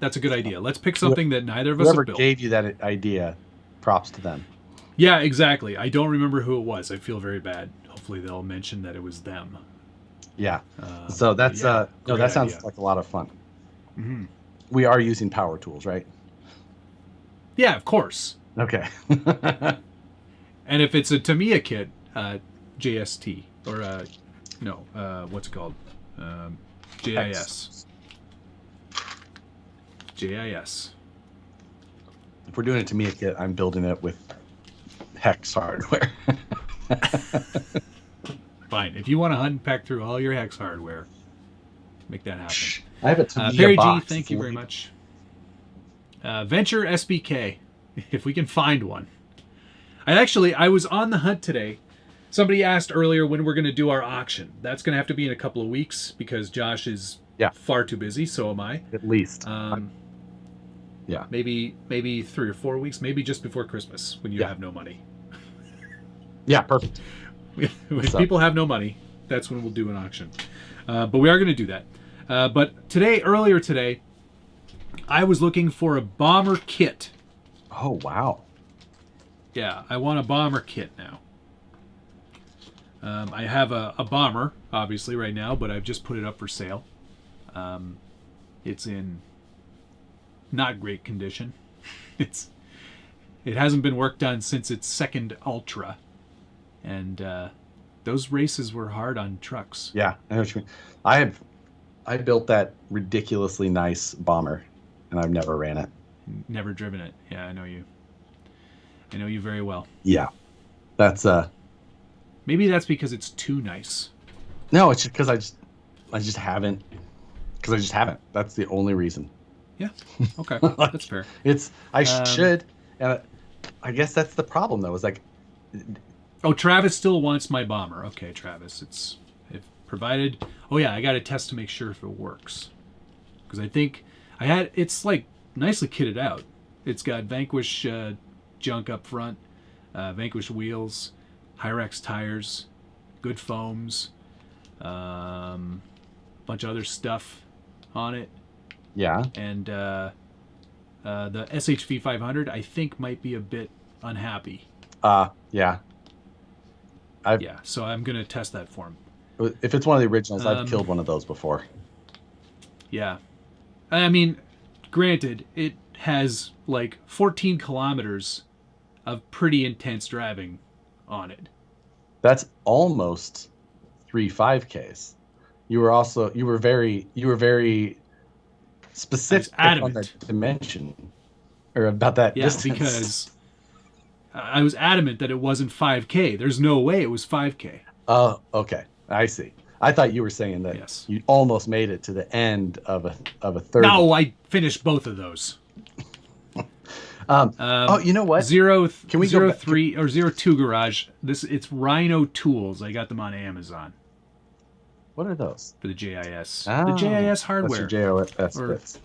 that's a good idea. Let's pick something that neither of us whoever have built. gave you that idea, props to them. Yeah, exactly. I don't remember who it was. I feel very bad. Hopefully they'll mention that it was them. Yeah. So that's no, that sounds idea. like a lot of fun. Mm-hmm. We are using power tools, right? Yeah, of course. Okay. And if it's a Tamiya kit, JST or what's it called? JIS. JIS. If we're doing it to me a kit, I'm building it with Hex hardware. Fine. If you want to hunt and peck through all your Hex hardware, make that happen. I have a Tamiya Perry box. G, thank you very much. Venture SBK, if we can find one. I was on the hunt today. Somebody asked earlier when we're going to do our auction. That's going to have to be in a couple of weeks because Josh is far too busy. So am I. At least. Yeah. Maybe 3 or 4 weeks. Maybe just before Christmas when you have no money. Yeah, perfect. When people have no money, that's when we'll do an auction. But we are going to do that. But earlier today, I was looking for a bomber kit. Oh, wow. Yeah, I want a bomber kit now. I have a bomber, obviously, right now, but I've just put it up for sale. It's in not great condition. It hasn't been worked on since its second Ultra. And those races were hard on trucks. Yeah, I know what you mean. I built that ridiculously nice bomber, and I've never ran it. Never driven it. Yeah, I know you. I know you very well. Yeah, that's Maybe that's because it's too nice. No, it's just because I just haven't. Because I just haven't. That's the only reason. Yeah. Okay, that's fair. I should. I guess that's the problem though. Is like. Oh, Travis still wants my bomber. Okay, Travis, if provided. Oh yeah, I got to test to make sure if it works. Because I think it's like nicely kitted out. It's got Vanquish junk up front, Vanquish wheels, Hyrax tires, good foams, bunch of other stuff on it. Yeah. And the SHV 500 I think might be a bit unhappy. Yeah. So I'm gonna test that for him. If it's one of the originals, I've killed one of those before. Yeah. I mean, granted, it has like 14 kilometers of pretty intense driving on it. That's almost 3 5Ks. You were very specific on that dimension or about that distance. Yeah, because I was adamant that it wasn't 5K. There's no way it was 5K. Oh, okay. I see. I thought you were saying that you almost made it to the end of a third. No, I finished both of those. You know what? Can we go 03 or 02 garage? It's Rhino Tools. I got them on Amazon. What are those? For the JIS. The JIS hardware. That's your JIS bits.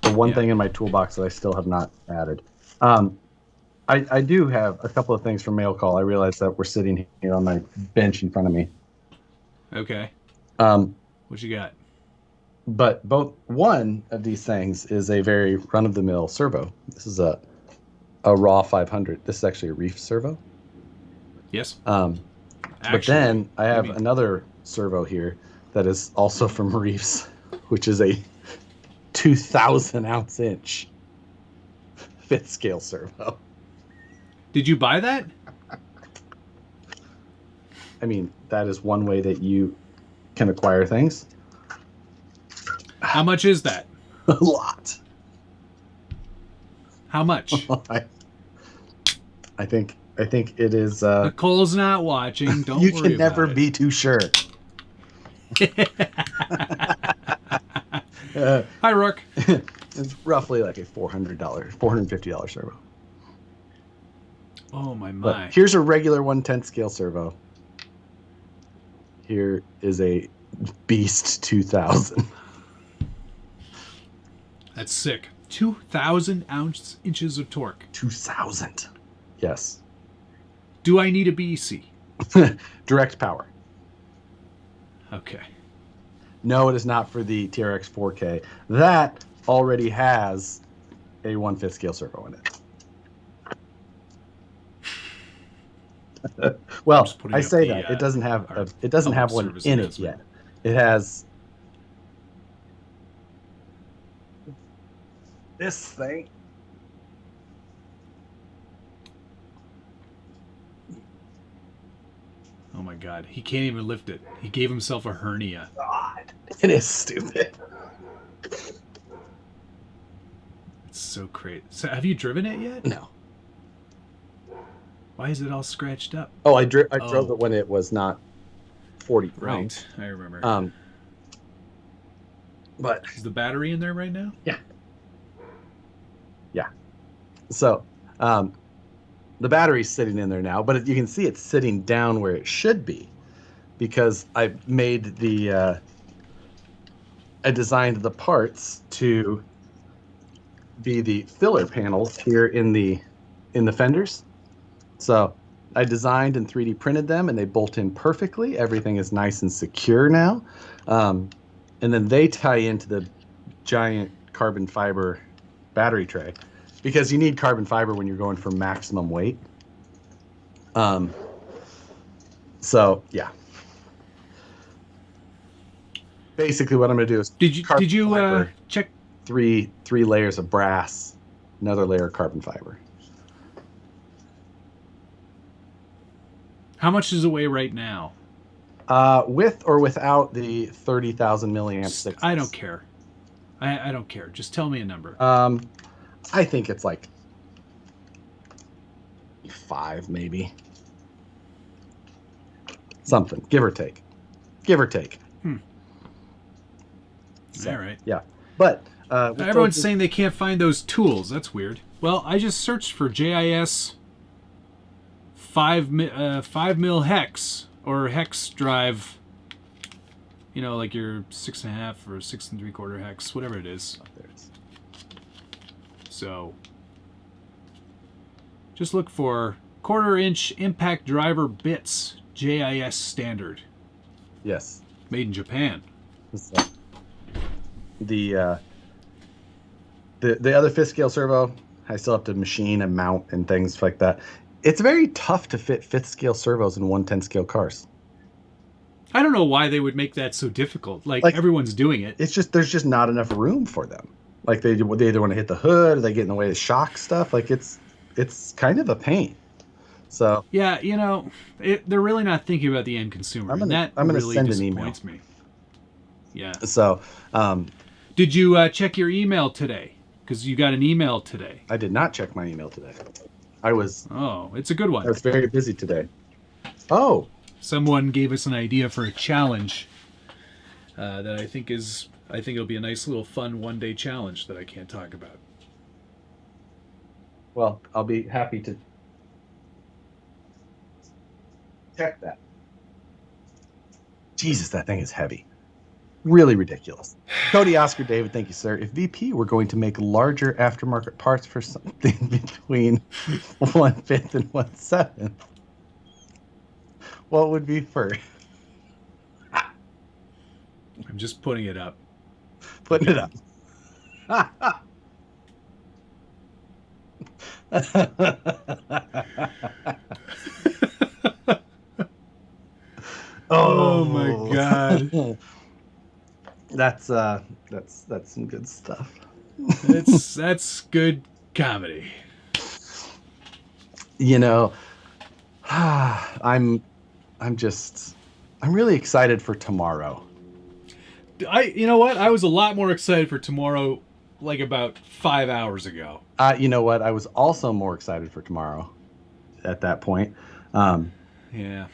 The one thing in my toolbox that I still have not added. I do have a couple of things from Mail Call. I realize that we're sitting here on my bench in front of me. Okay. What you got? But one of these things is a very run-of-the-mill servo. This is a raw 500. This is actually a reef servo. Yes. But then I have another servo here that is also from Reefs, which is a 2,000 ounce inch 5th scale servo. Did you buy that? I mean, that is one way that you can acquire things. How much is that? A lot. How much? I think it is. Nicole's not watching. Don't worry. You can never be too sure. Hi, Rook. It's roughly like a $450 servo. Oh my. But here's a regular 1/10 scale servo. Here is a Beast 2000. That's sick. 2,000 inches of torque. 2,000. Yes. Do I need a BEC? Direct power. Okay. No, it is not for the TRX 4K. That already has a 1/5 scale servo in it. Well, I say that it doesn't have one in it yet. It has this thing. Oh my God, he can't even lift it. He gave himself a hernia. God, it is stupid. It's so crazy. So, have you driven it yet? No. Why is it all scratched up? Oh, I drove it when it was not 40 pounds. Right, I remember. But is the battery in there right now? Yeah. Yeah. So, the battery's sitting in there now, but you can see it's sitting down where it should be, because I made I designed the parts to be the filler panels here in the fenders. So I designed and 3D printed them, and they bolt in perfectly. Everything is nice and secure now. And then they tie into the giant carbon fiber battery tray, because you need carbon fiber when you're going for maximum weight. So yeah. Basically, what I'm going to do is did you check three layers of brass, another layer of carbon fiber. How much does it weigh right now? With or without the 30,000 milliamp thickness? I don't care. I don't care. Just tell me a number. I think it's like 5, maybe. Something, give or take. So, all right. Yeah, but everyone's saying they can't find those tools. That's weird. Well, I just searched for JIS 5 mil hex or hex drive. You know, like your 6.5 or 6 3/4 hex, whatever it is. Oh, there it is. So, just look for 1/4 inch impact driver bits, JIS standard. Yes. Made in Japan. So, the other 5th scale servo, I still have to machine and mount and things like that. It's very tough to fit 5th scale servos in 1/10 scale cars. I don't know why they would make that so difficult. Like everyone's doing it. It's just there's just not enough room for them. Like they either want to hit the hood, or they get in the way of shock stuff. Like it's kind of a pain. So yeah, you know, they're really not thinking about the end consumer. I'm gonna really send disappoints an email. Me. Yeah. So, did you check your email today? Because you got an email today. I did not check my email today. Oh, it's a good one. I was very busy today. Oh. Someone gave us an idea for a challenge that I think it'll be a nice little fun one-day challenge that I can't talk about. Well, I'll be happy to check that. Jesus, that thing is heavy. Really ridiculous. Cody Oscar David, thank you, sir. If VP were going to make larger aftermarket parts for something between 1/5 and 1/7, what would be first? I'm just putting it up. Putting it up. Oh my God. That's some good stuff. That's good comedy. You know, I'm really excited for tomorrow. You know what? I was a lot more excited for tomorrow, like about 5 hours ago. You know what? I was also more excited for tomorrow. At that point, yeah.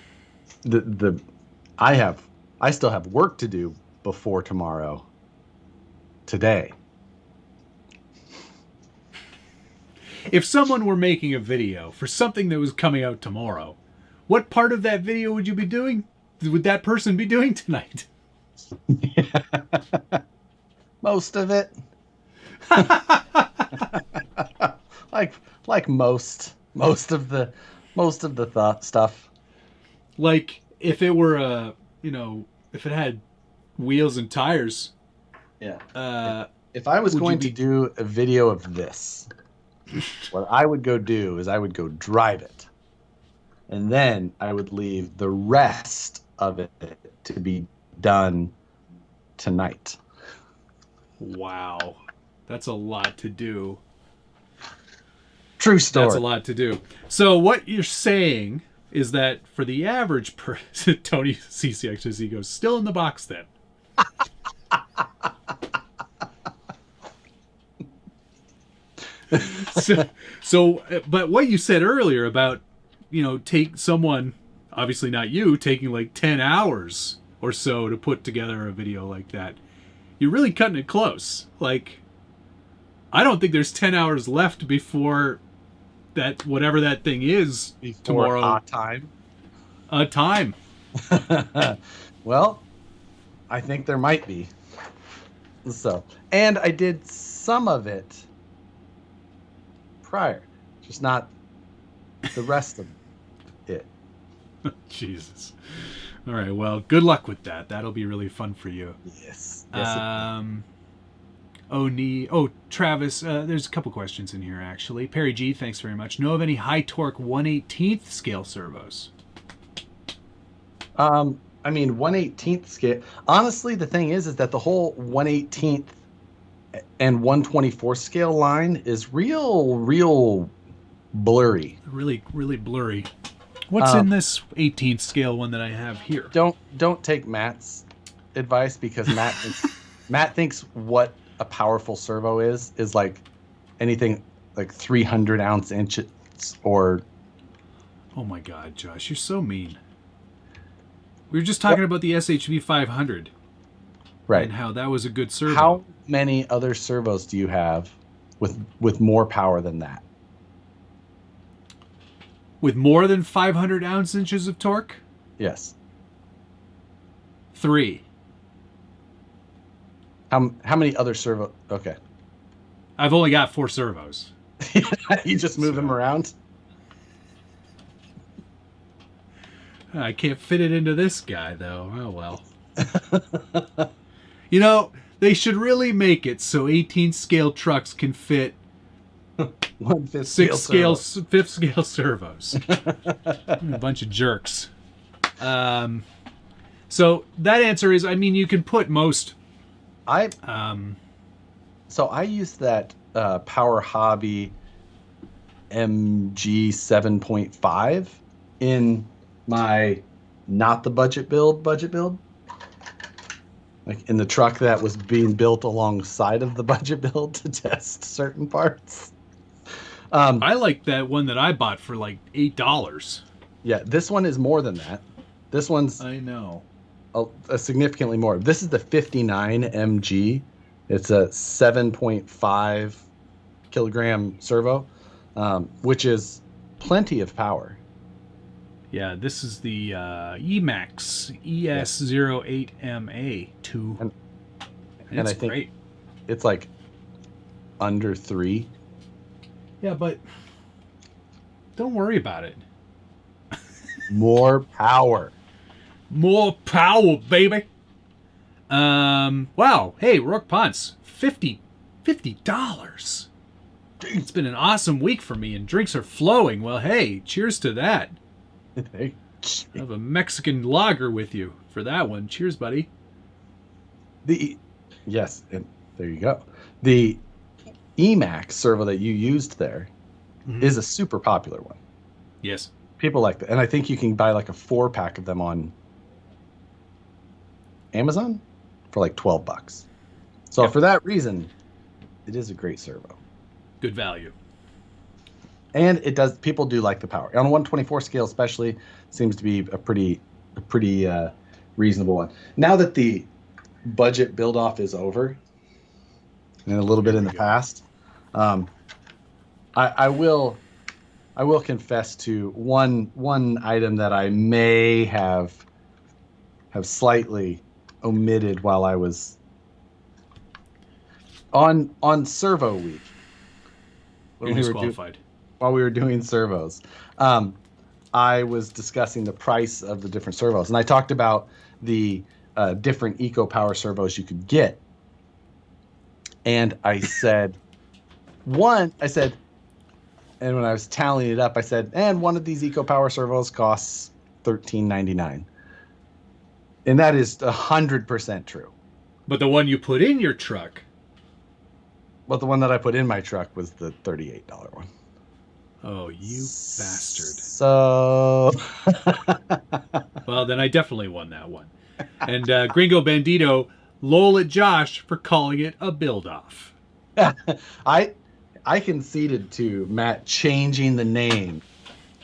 I still have work to do before tomorrow. Today. If someone were making a video for something that was coming out tomorrow, what part of that video would you be doing? Would that person be doing tonight? Most of it. like most of the stuff. Like if it were if it had wheels and tires. Yeah. If I was going to do a video of this, what I would go do is I would go drive it. And then I would leave the rest of it to be done tonight. Wow. That's a lot to do. True story. That's a lot to do. So what you're saying is that for the average person, Tony CCXZ goes, still in the box then. But what you said earlier about, take someone, obviously not you, taking like 10 hours or so to put together a video like that, you're really cutting it close. Like, I don't think there's 10 hours left before that, whatever that thing is, before tomorrow. A time. Well, I think there might be. So, and I did some of it prior, just not the rest of it. Jesus. All right. Well, good luck with that. That'll be really fun for you. Yes. Travis, there's a couple questions in here, actually. Perry G, thanks very much. Know of any high torque 1/18th scale servos? 1/18th scale. Honestly, the thing is that the whole 1/18th and 1/24 scale line is real blurry. Really, really blurry. What's in this 18th scale one that I have here? Don't take Matt's advice, because Matt thinks what a powerful servo is like anything like 300 ounce inches or. Oh my God, Josh, you're so mean. We were just talking about the SHV 500, right? And how that was a good servo. How many other servos do you have with more power than that? With more than 500 ounce-inches of torque? Yes. 3. How many other servo? Okay. I've only got 4 servos. You just move them around? I can't fit it into this guy, though. Oh, well. They should really make it so 18th scale trucks can fit 1/5 fifth scale servos. A bunch of jerks. So that answer is, you can put most. So I used that Power Hobby MG 7.5 in my not the budget build, like in the truck that was being built alongside of the budget build to test certain parts. I like that one that I bought for like $8. Yeah, this one is more than that. This one's I know a significantly more. This is the 59 MG. It's a 7.5 kilogram servo, which is plenty of power. Yeah, this is the Emax ES08MA2. And it's I think great. It's like under 3. Yeah, but don't worry about it. More power. More power, baby. Wow. Hey, Rourke Ponce, $50. It's been an awesome week for me, and drinks are flowing. Well, hey, cheers to that. I have a Mexican lager with you for that one. Cheers, buddy. Yes, and there you go. The Emax servo that you used there is a super popular one. Yes. People like that. And I think you can buy like a 4-pack of them on Amazon for like $12. So for that reason, it is a great servo. Good value. And people do like the power. On a 1/24 scale especially, seems to be a pretty reasonable one. Now that the budget build-off is over, and a little bit in the past, I will confess to one item that I may have slightly omitted while I was on Servo Week, You're disqualified. while we were doing servos, I was discussing the price of the different servos, and I talked about the different eco power servos you could get. And I said, and when I was tallying it up, I said, and one of these eco power servos costs $13.99, and that is 100% true. But the one you put in your truck. But the one that I put in my truck was the $38 one. Oh, you bastard. So... Well, then I definitely won that one. And Gringo Bandito, lol at Josh for calling it a build-off. I conceded to Matt changing the name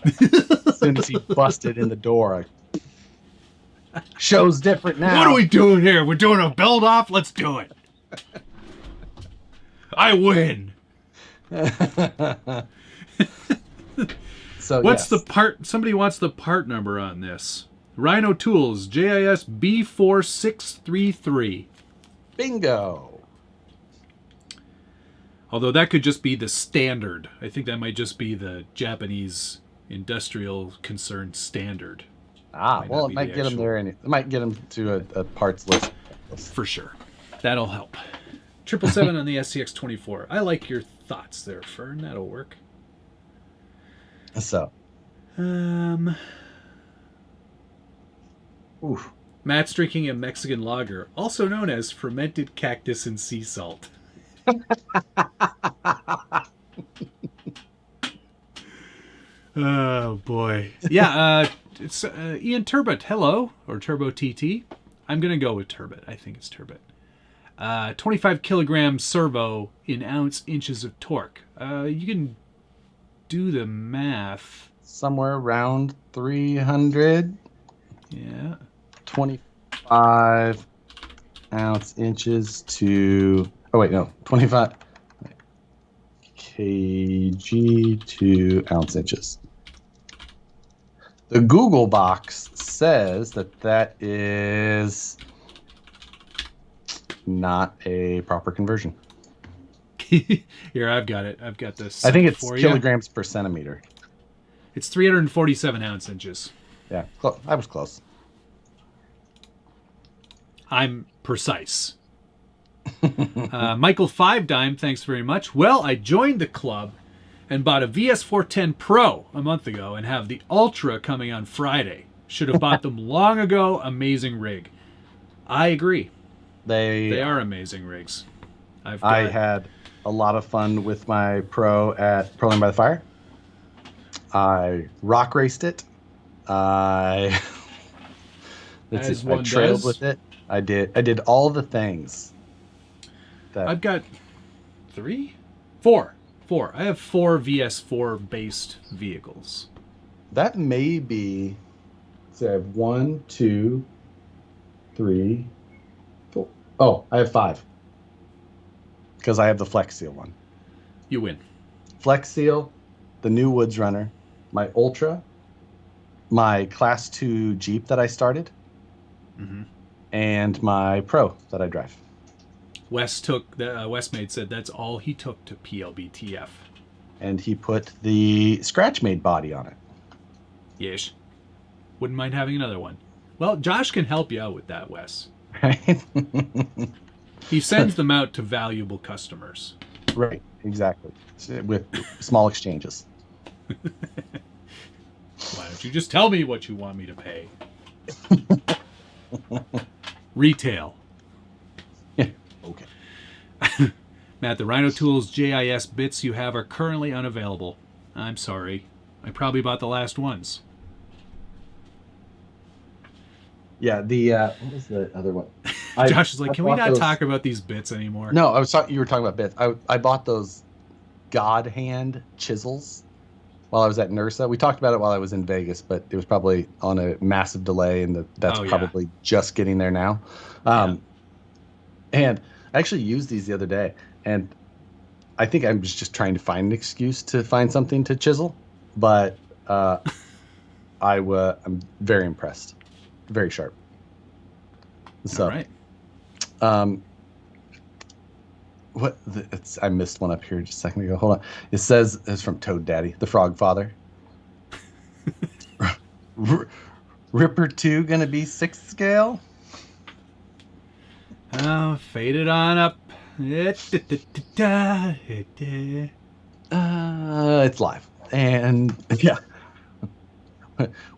as soon as he busted in the door. Show's different now. What are we doing here? We're doing a build-off? Let's do it. I win. So what's the part? Somebody wants the part number on this. Rhino Tools JIS B4633. Bingo. Although that could just be the standard. I think that might just be the Japanese industrial concern standard. Well, it might get them there, and it might get them to a parts list. For sure. That'll help. 777 on the SCX-24. I like your thoughts there, Fern. That'll work. So. Oof. Matt's drinking a Mexican lager, also known as fermented cactus and sea salt. Oh, boy. Yeah, it's Ian Turbot. Hello. Or Turbo TT. I'm going to go with Turbot. I think it's Turbot. 25 kilogram servo in inches of torque. You can do the math. Somewhere around 300. Yeah. 25 inches to... Oh, wait, no. 25 kg to inches. The Google box says that is not a proper conversion. Here, I've got it. I've got this. I think it's kilograms per centimeter. It's 347 inches. Yeah, I was close. I'm precise. Michael 5 Dime, thanks very much. Well, I joined the club and bought a VS410 Pro a month ago and have the Ultra coming on Friday. Should have bought them long ago. Amazing rig. I agree. They are amazing rigs. I had a lot of fun with my Pro at Proline by the Fire. I rock raced it. I trailed with it. I did all the things. I've got 4. I have 4 VS4 based vehicles. That may be. So I have 1, 2, 3, 4. Oh, I have 5. Because I have the Flex Seal one. You win. Flex Seal, the new Woods Runner, my Ultra, my Class 2 Jeep that I started, and my Pro that I drive. Westmade said that's all he took to PLBTF. And he put the Scratch-Made body on it. Yes. Wouldn't mind having another one. Well, Josh can help you out with that, Wes. Right? He sends them out to valuable customers. Right, exactly. With small exchanges. Why don't you just tell me what you want me to pay? Retail. Yeah, okay. Matt, the Rhino Tools JIS bits you have are currently unavailable. I'm sorry. I probably bought the last ones. Yeah, what was the other one? Josh is like, can we not talk about these bits anymore? No, you were talking about bits. I bought those God Hand chisels while I was at NERSA. We talked about it while I was in Vegas, but it was probably on a massive delay, and that's probably just getting there now. And I actually used these the other day, and I think I was just trying to find an excuse to find something to chisel, but I'm very impressed. Very sharp. So, all right. I missed one up here just a second ago. Hold on. It says it's from Toad Daddy, the Frog Father. Ripper 2 gonna be 6th scale? Oh, fade it on up. It's live. And yeah.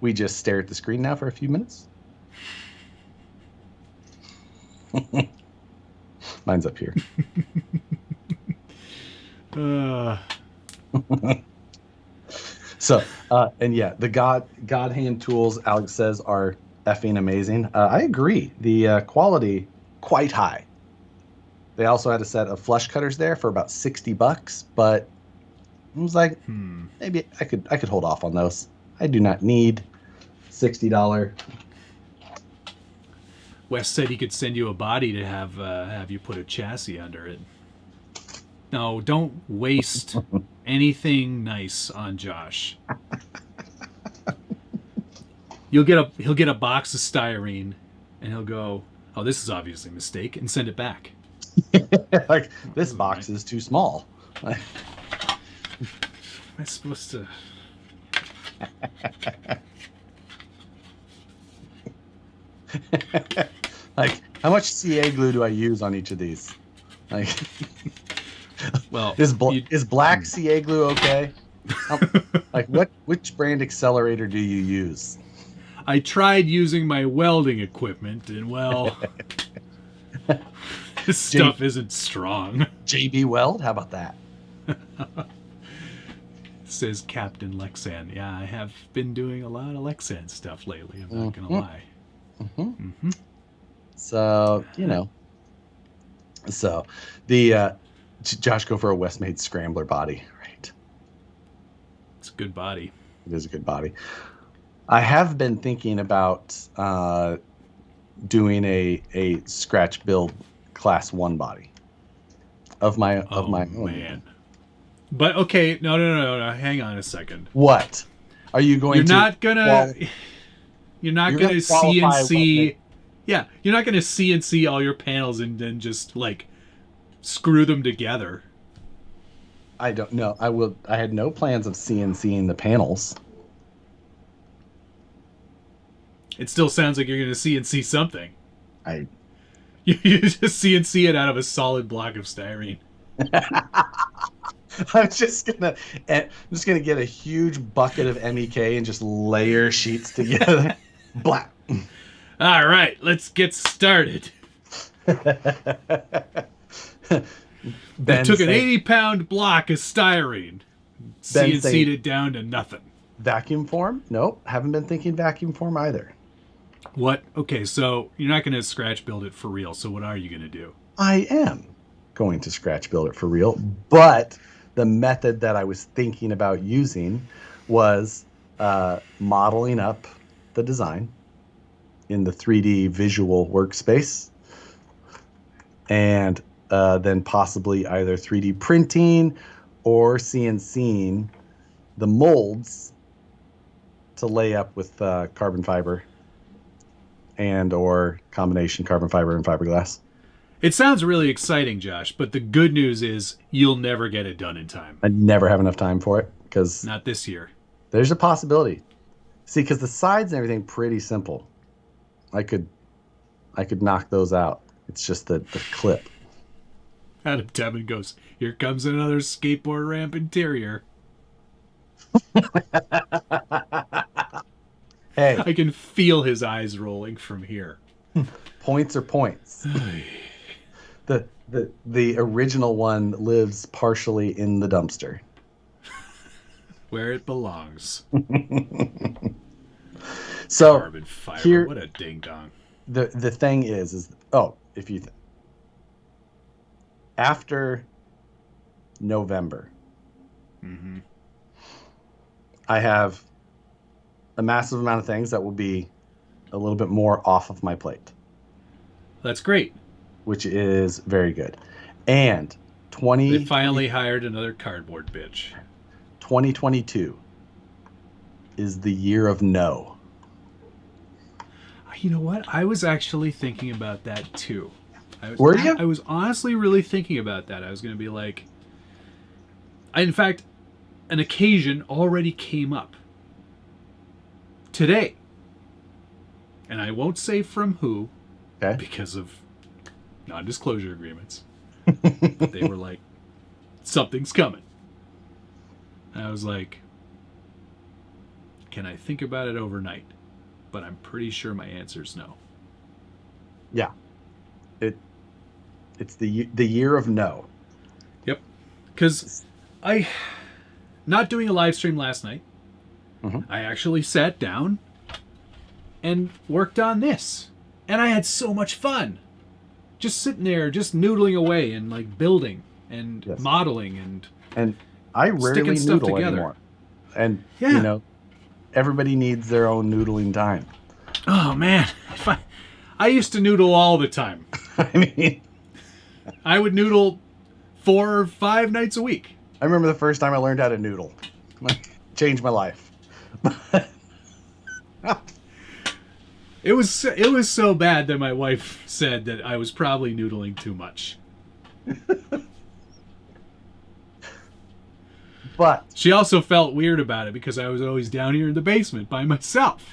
We just stare at the screen now for a few minutes. Mine's up here. So, and yeah, the God hand tools, Alex says, are effing amazing. I agree. The quality, quite high. They also had a set of flush cutters there for about $60, but I was like, maybe I could hold off on those. I do not need $60. Wes said he could send you a body to have you put a chassis under it. No, don't waste anything nice on Josh. He'll get a box of styrene, and he'll go, "Oh, this is obviously a mistake," and send it back. Like, this box is too small. Am I supposed to? Like, how much CA glue do I use on each of these? Like, well, is black CA glue okay? Like, which brand accelerator do you use? I tried using my welding equipment, and well, this stuff isn't strong. JB Weld, how about that? Says Captain Lexan. Yeah, I have been doing a lot of Lexan stuff lately. I'm not gonna lie. So, you know. So, the Josh go for a Westmade Scrambler body, right? It's a good body. It is a good body. I have been thinking about doing a scratch build class 1 body of my own. Man. But okay, no. Hang on a second. What? Are you going to? You're not gonna CNC. Yeah, you're not gonna CNC all your panels and then just like screw them together. I don't know. I had no plans of CNCing the panels. It still sounds like you're gonna CNC something. You just CNC it out of a solid block of styrene. I'm just gonna get a huge bucket of MEK and just layer sheets together. Black. All right, let's get started. Ben took an 80-pound block of styrene, CNC'd it down to nothing. Vacuum form? Nope, haven't been thinking vacuum form either. What? Okay, so you're not going to scratch build it for real. So what are you going to do? I am going to scratch build it for real, but the method that I was thinking about using was modeling up the design in the 3D visual workspace, and then possibly either 3D printing or CNCing the molds to lay up with carbon fiber and or combination carbon fiber and fiberglass. It sounds really exciting, Josh, but the good news is you'll never get it done in time. I never have enough time for it because not this year. There's a possibility. See, because the sides and everything pretty simple. I could knock those out. It's just the clip. Adam Tebman goes, "Here comes another skateboard ramp interior." Hey, I can feel his eyes rolling from here. Points are points. The original one lives partially in the dumpster. Where it belongs. So carbon fiber, here, what a ding dong. The thing is if you after November, I have a massive amount of things that will be a little bit more off of my plate. That's great. Which is very good. And they finally hired another cardboard bitch. 2022 is the year of no. You know what? I was actually thinking about that too. Were you? I was honestly really thinking about that. I was going to be like, in fact, an occasion already came up today. And I won't say from who, Okay. because of non-disclosure agreements. But they were like, something's coming. And I was like, can I think about it overnight? But I'm pretty sure my answer is no. Yeah. It's the year of no. Yep. Because not doing a live stream last night, I actually sat down and worked on this. And I had so much fun. Just sitting there, just noodling away and like building and modeling and I rarely stuff noodle together. anymore. And you know, everybody needs their own noodling time. Oh man, I used to noodle all the time. I mean, I would noodle 4 or 5 nights a week. I remember the first time I learned how to noodle. Changed my life. It was so bad that my wife said that I was probably noodling too much. But she also felt weird about it because I was always down here in the basement by myself.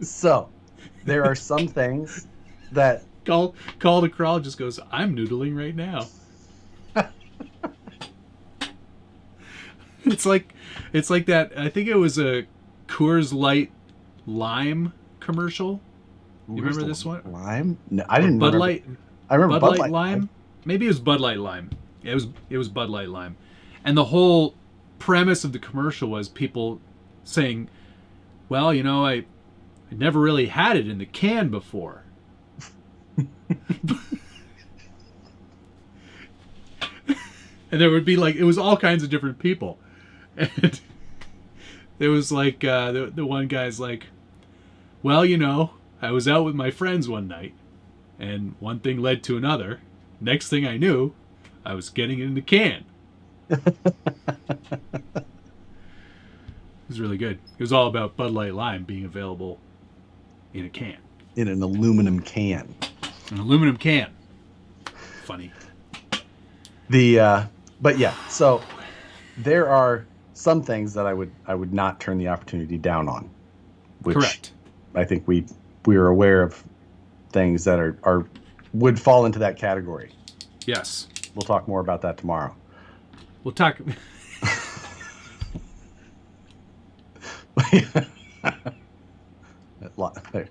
So, there are some things that Call to Crawl just goes, I'm noodling right now. It's like that. I think it was a Coors Light lime commercial. You remember this one? Lime? No, I didn't. Bud Light. I remember Bud Light lime. Maybe it was Bud Light lime. It was Bud Light lime, and the whole premise of the commercial was people saying, "Well, you know, I never really had it in the can before." And there would be like, it was all kinds of different people. And there was like, the one guy's like, well, you know, I was out with my friends one night and one thing led to another. Next thing I knew, I was getting it in the can. It was really good. It was all about Bud Light Lime being available in a can. In an aluminum can. An aluminum can. Funny. But yeah, so there are some things that I would not turn the opportunity down on. Which correct. I think we are aware of things that are would fall into that category. Yes. We'll talk more about that tomorrow. We'll talk.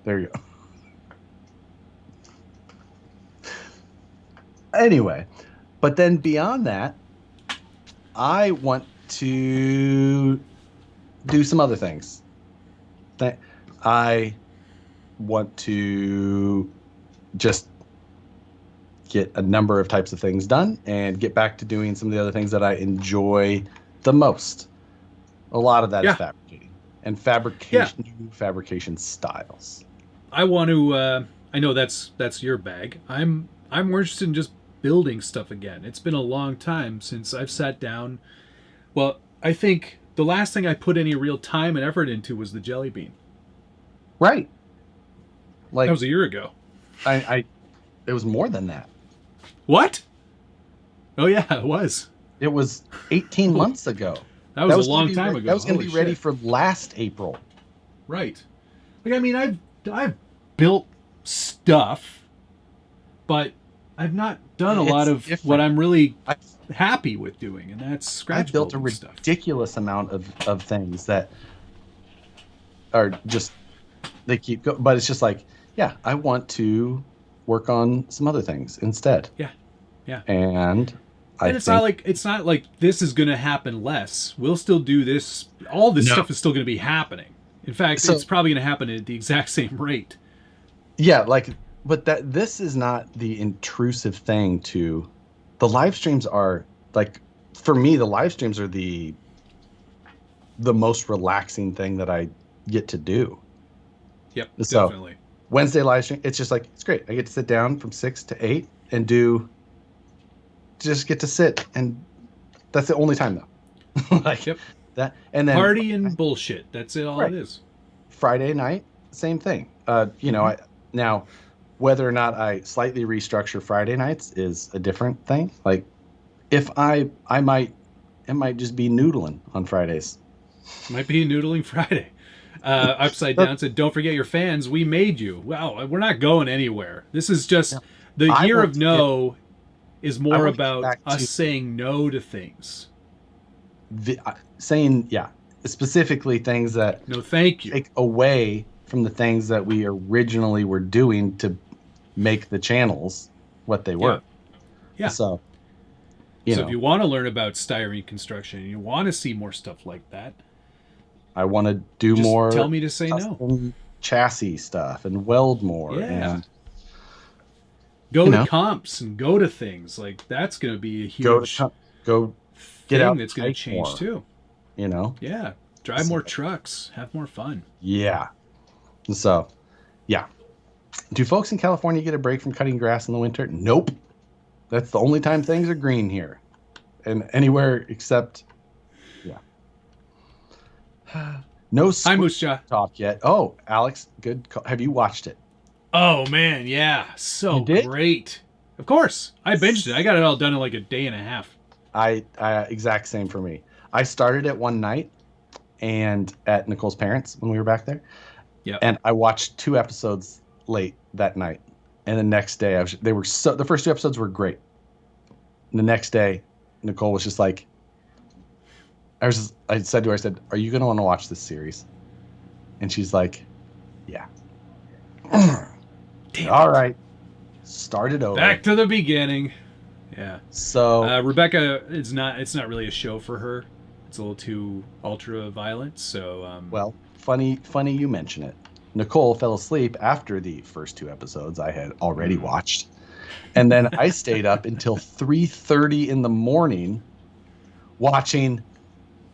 There you go. Anyway, but then beyond that, I want to do some other things. I want to just get a number of types of things done and get back to doing some of the other things that I enjoy the most. A lot of that is fabricating and new fabrication styles. I want to. I know that's your bag. I'm more interested in just building stuff again. It's been a long time since I've sat down. Well, I think the last thing I put any real time and effort into was the jelly bean. Right. Like that was a year ago. It was more than that. What? Oh yeah, it was. It was 18 months ago. That was a long time ago. That was going to be ready for last April. Right. Like, I mean, I've built stuff, but I've not done a lot of what I'm really happy with doing, and that's scratch building stuff. I built a ridiculous amount of things that are just, they keep going, but it's just like, yeah, I want to work on some other things instead. Yeah. Yeah. And it's not like this is going to happen less. We'll still do this. All this stuff is still going to be happening. In fact, it's probably going to happen at the exact same rate. Yeah, but this is not the intrusive thing to the live streams. Are like, for me, the live streams are the most relaxing thing that I get to do. Yep, so, definitely. Wednesday live stream, it's just like, it's great. I get to sit down from 6 to 8 and get to sit, and that's the only time though. Yep. That, and then party and bullshit. That's it. All it is. Friday night, same thing. Now whether or not I slightly restructure Friday nights is a different thing. Like if it might just be noodling on Fridays. Might be a noodling Friday. Upside Down said, "Don't forget your fans. We made you." Well, we're not going anywhere. This is just the year of no is more about us saying no to things. Saying specifically things that no, thank you, take away from the things that we originally were doing to make the channels what they were. Yeah. So if you want to learn about styrene construction and you want to see more stuff like that, I want to do more. Tell me to say no. Chassis stuff and weld more. Yeah. And go to comps and go to things like that's going to be a huge go get out. That's going to change more, too. Yeah. Drive more trucks. Have more fun. Yeah. So, yeah. Do folks in California get a break from cutting grass in the winter? Nope. That's the only time things are green here. And anywhere except, no Hi, Moose Jaw. talk yet. Oh, Alex, good call. Have you watched it? Oh, man, yeah. So great. Of course. I binged it. I got it all done in like a day and a half. I exact same for me. I started it one night and at Nicole's parents when we were back there. Yeah. And I watched 2 episodes late that night. And the next day the first 2 episodes were great. And the next day Nicole was just like, I said to her, "Are you going to want to watch this series?" And she's like, "Yeah." All right. Start it over. Back to the beginning. Yeah. So Rebecca, it's not really a show for her. It's a little too ultra violent. So well, funny you mention it. Nicole fell asleep after the first 2 episodes I had already watched. And then I stayed up until 3:30 in the morning watching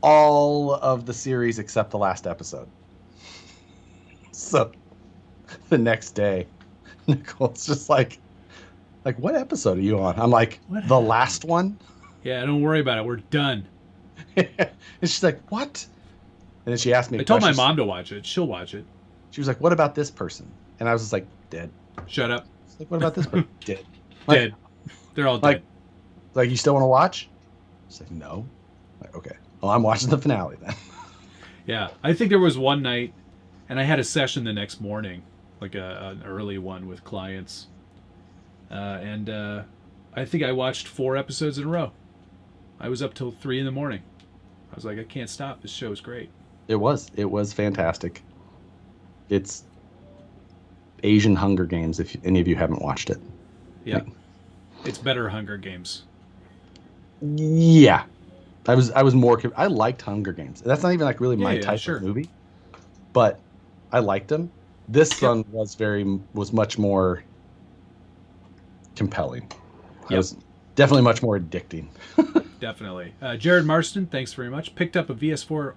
all of the series except the last episode. So the next day, Nicole's just like, what episode are you on? I'm like, the last one? Yeah, don't worry about it. We're done. And she's like, what? And then she asked me. I told my mom to watch it. She'll watch it. She was like, what about this person? And I was just like, dead. Shut up. Like, what about this person? Dead. Dead. They're all dead. Like, you still want to watch? She's like, no. Like, okay. Well, I'm watching the finale then. Yeah. I think there was one night, and I had a session the next morning, like an early one with clients. And I think I watched 4 episodes in a row. I was up till 3 in the morning. I was like, I can't stop. This show is great. It was fantastic. It's Asian Hunger Games, if any of you haven't watched it. Yeah. It's better Hunger Games. Yeah. I liked Hunger Games. That's not even like really my type of movie. But I liked them. This one was much more compelling. It was definitely much more addicting. Definitely. Jared Marston, thanks very much. Picked up a VS4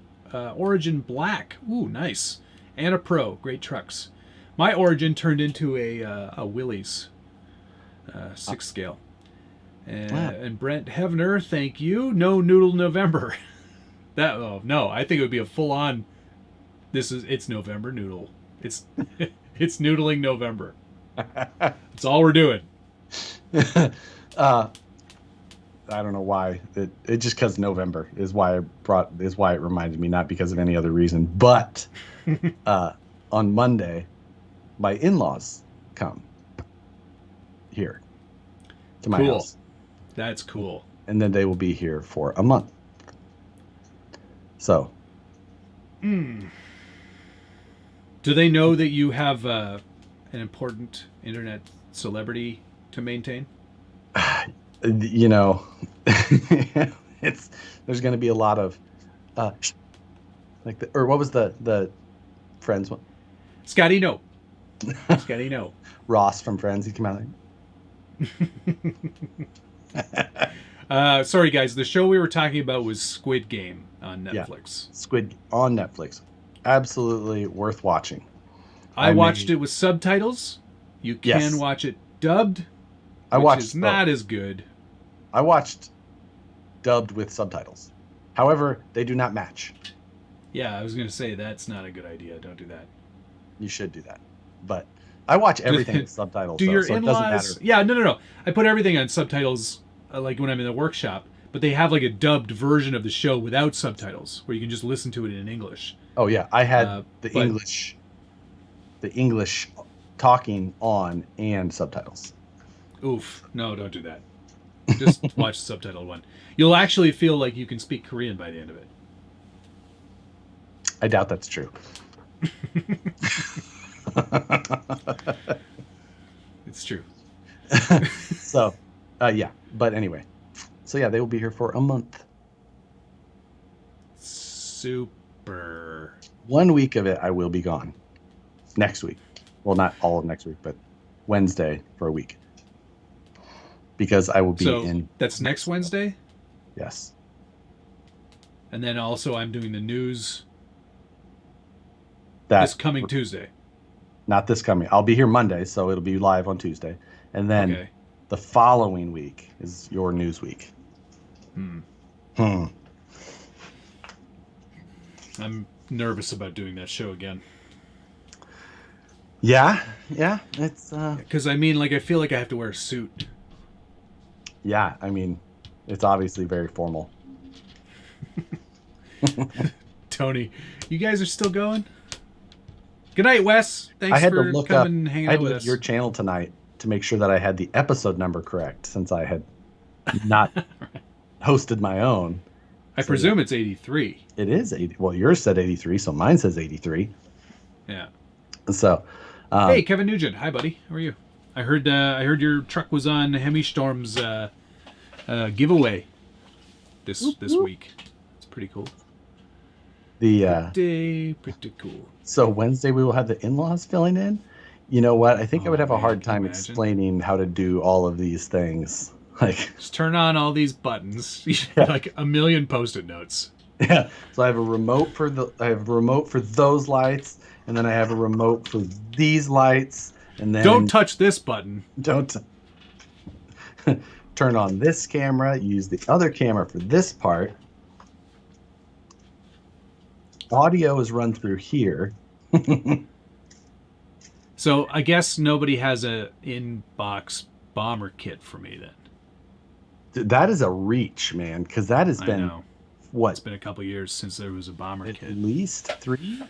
Origin Black. Ooh, nice. And a Pro. Great trucks. My Origin turned into a Willys 6 scale. And Brent Hevner, thank you. No Noodle November. No, I think it would be a full-on. It's November Noodle. It's noodling November. That's all we're doing. I don't know why. It just because November is why it reminded me, not because of any other reason. But on Monday, my in-laws come here to my house. That's cool. And then they will be here for a month. So. Do they know that you have an important internet celebrity to maintain? You know, there's going to be a lot of what was the Friends one? Scotty No. Scotty No. Ross from Friends. He came out like. Sorry guys, the show we were talking about was Squid Game on Netflix. Yeah, Squid on Netflix. Absolutely worth watching. I watched it with subtitles. You can watch it dubbed. Which is not as good. I watched dubbed with subtitles. However, they do not match. Yeah, I was going to say that's not a good idea. Don't do that. You should do that. But I watch everything with subtitles. Do your so it doesn't in-laws? matter. Yeah, no. I put everything on subtitles, like when I'm in the workshop. But they have like a dubbed version of the show without subtitles, where you can just listen to it in English. Oh yeah, I had the English talking on and subtitles. Oof! No, don't do that. Just watch the subtitled one. You'll actually feel like you can speak Korean by the end of it. I doubt that's true. It's true. So, yeah. But anyway. So, yeah, they will be here for a month. Super. 1 week of it, I will be gone. Next week. Well, not all of next week, but Wednesday for a week. Because I will be in... That's next Wednesday? Yes. And then also I'm doing the news This coming Tuesday. Not this coming. I'll be here Monday, so it'll be live on Tuesday. And then the following week is your news week. I'm nervous about doing that show again. Yeah. It's because I feel like I have to wear a suit. Yeah, I mean, it's obviously very formal. Tony, you guys are still going? Good night, Wes. Thanks for coming and hanging out with us. Your channel tonight to make sure that I had the episode number correct, since I had not hosted my own. I presume it's 83. It is 80. Well, yours said 83, so mine says 83. Yeah. So, hey, Kevin Nugent. Hi, buddy. How are you? I heard your truck was on Hemi Storm's giveaway this week. It's pretty cool. Pretty cool. So Wednesday we will have the in-laws filling in. You know what? I think I would have a hard time explaining how to do all of these things. Like, just turn on all these buttons. Like a million Post-it notes. Yeah. So I have a remote for those lights, and then I have a remote for these lights, and then don't touch this button. Don't turn on this camera. Use the other camera for this part. Audio is run through here. So I guess nobody has a in-box bomber kit for me then. That is a reach, man, because that has been what? It's been a couple years since there was a bomber kit. At least 3.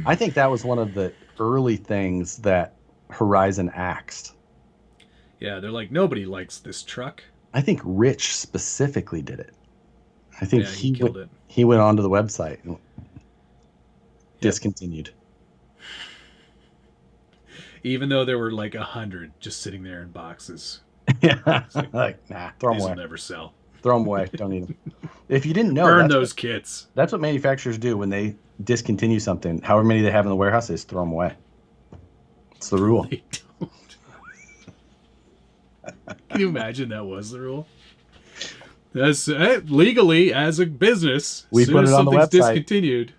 I think that was one of the early things that Horizon axed. Yeah, they're like, nobody likes this truck. I think Rich specifically did it. I think he killed it. He went onto the website and discontinued. Even though there were like 100 just sitting there in boxes. Yeah, like nah, throw them these away. Will never sell. Throw them away. Don't need them. If you didn't know, burn those kits. That's what manufacturers do when they discontinue something. However many they have in the warehouse, they just throw them away. It's the rule. They don't. Can you imagine that was the rule? That's legally as a business. We put it on the website. Discontinued.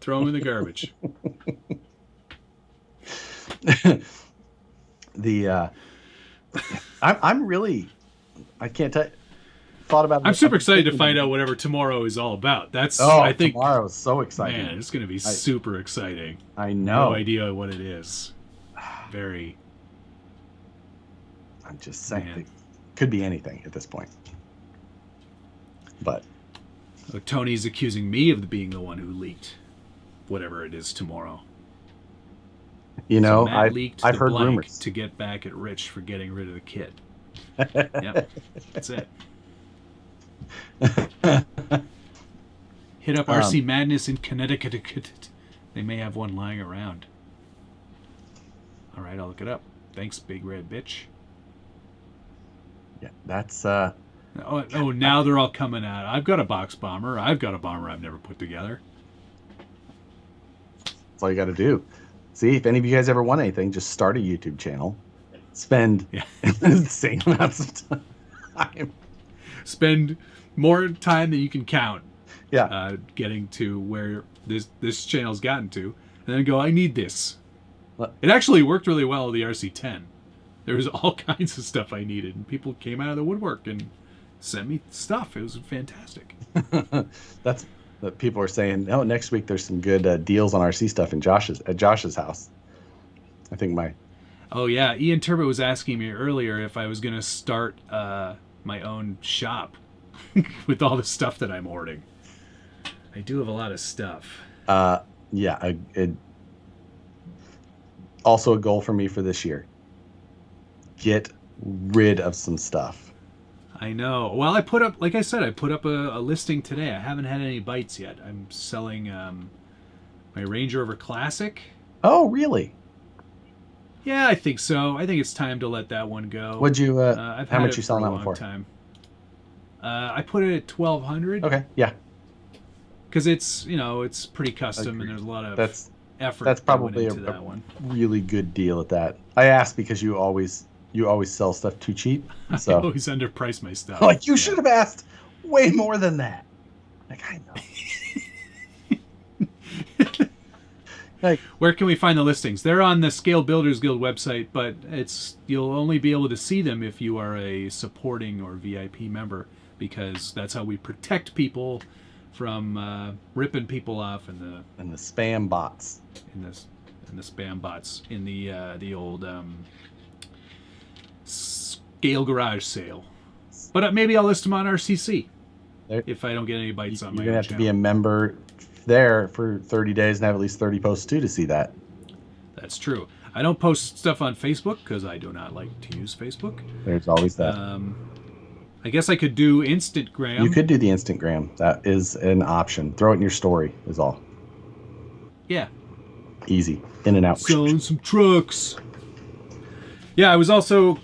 Throw them in the garbage. I'm really, I can't tell. Thought about. I'm super excited to find out whatever tomorrow is all about. I think tomorrow is so exciting. Man, it's going to be super exciting. I know. No idea what it is. Very. I'm just saying, it could be anything at this point. But Tony's accusing me of being the one who leaked whatever it is tomorrow. You know, so I've heard rumors to get back at Rich for getting rid of the kit. Yep, that's it. Hit up RC Madness in Connecticut. They may have one lying around. All right, I'll look it up. Thanks, big red bitch. Yeah, that's Oh, now they're all coming out. I've got a box bomber. I've got a bomber I've never put together. That's all you got to do. See, if any of you guys ever want anything, just start a YouTube channel. Spend insane amounts of time. Spend more time than you can count. Yeah. Getting to where this channel's gotten to, and then go, I need this. It actually worked really well with the RC10. There was all kinds of stuff I needed, and people came out of the woodwork and sent me stuff. It was fantastic. that people are saying, oh, next week there's some good deals on RC stuff in Josh's house. I think Oh yeah, Ian Turbot was asking me earlier if I was going to start my own shop with all the stuff that I'm hoarding. I do have a lot of stuff. Yeah, also a goal for me for this year. Get rid of some stuff. I know. Well, I put up, like I said, I put up a listing today. I haven't had any bites yet. I'm selling my Range Rover Classic. Oh, really? Yeah, I think so. I think it's time to let that one go. Would you? How much you selling that one for? Time. I put it at $1,200. Okay, yeah. Because it's it's pretty custom and there's a lot of effort. That's probably that one. Really good deal at that. I asked because you always sell stuff too cheap. So I always underprice my stuff. Like you should have asked way more than that. Like I know. Like, where can we find the listings? They're on the Scale Builders Guild website, but you'll only be able to see them if you are a supporting or VIP member, because that's how we protect people from ripping people off and the spam bots. In the spam bots in the old Scale Garage sale. But maybe I'll list them on RCC if I don't get any bites on my own channel. You're gonna have to be a member there for 30 days and have at least 30 posts too to see that. That's true. I don't post stuff on Facebook because I do not like to use Facebook. There's always that. I guess I could do Instagram. You could do the Instagram. That is an option. Throw it in your story is all. Yeah. Easy. In and out. Selling some trucks. Yeah, I was also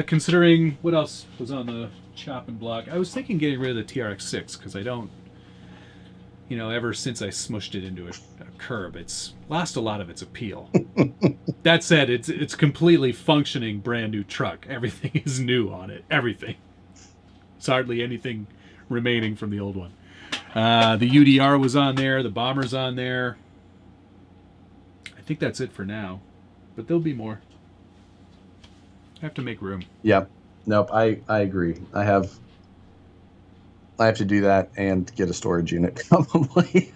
considering what else was on the chopping block. I was thinking getting rid of the TRX6 because I don't, ever since I smushed it into a curb, it's lost a lot of its appeal. That said, it's completely functioning brand new truck. Everything is new on it. Everything. There's hardly anything remaining from the old one. The UDR was on there. The Bomber's on there. I think that's it for now. But there'll be more. I have to make room. Yep. Nope. I agree. I have to do that and get a storage unit probably.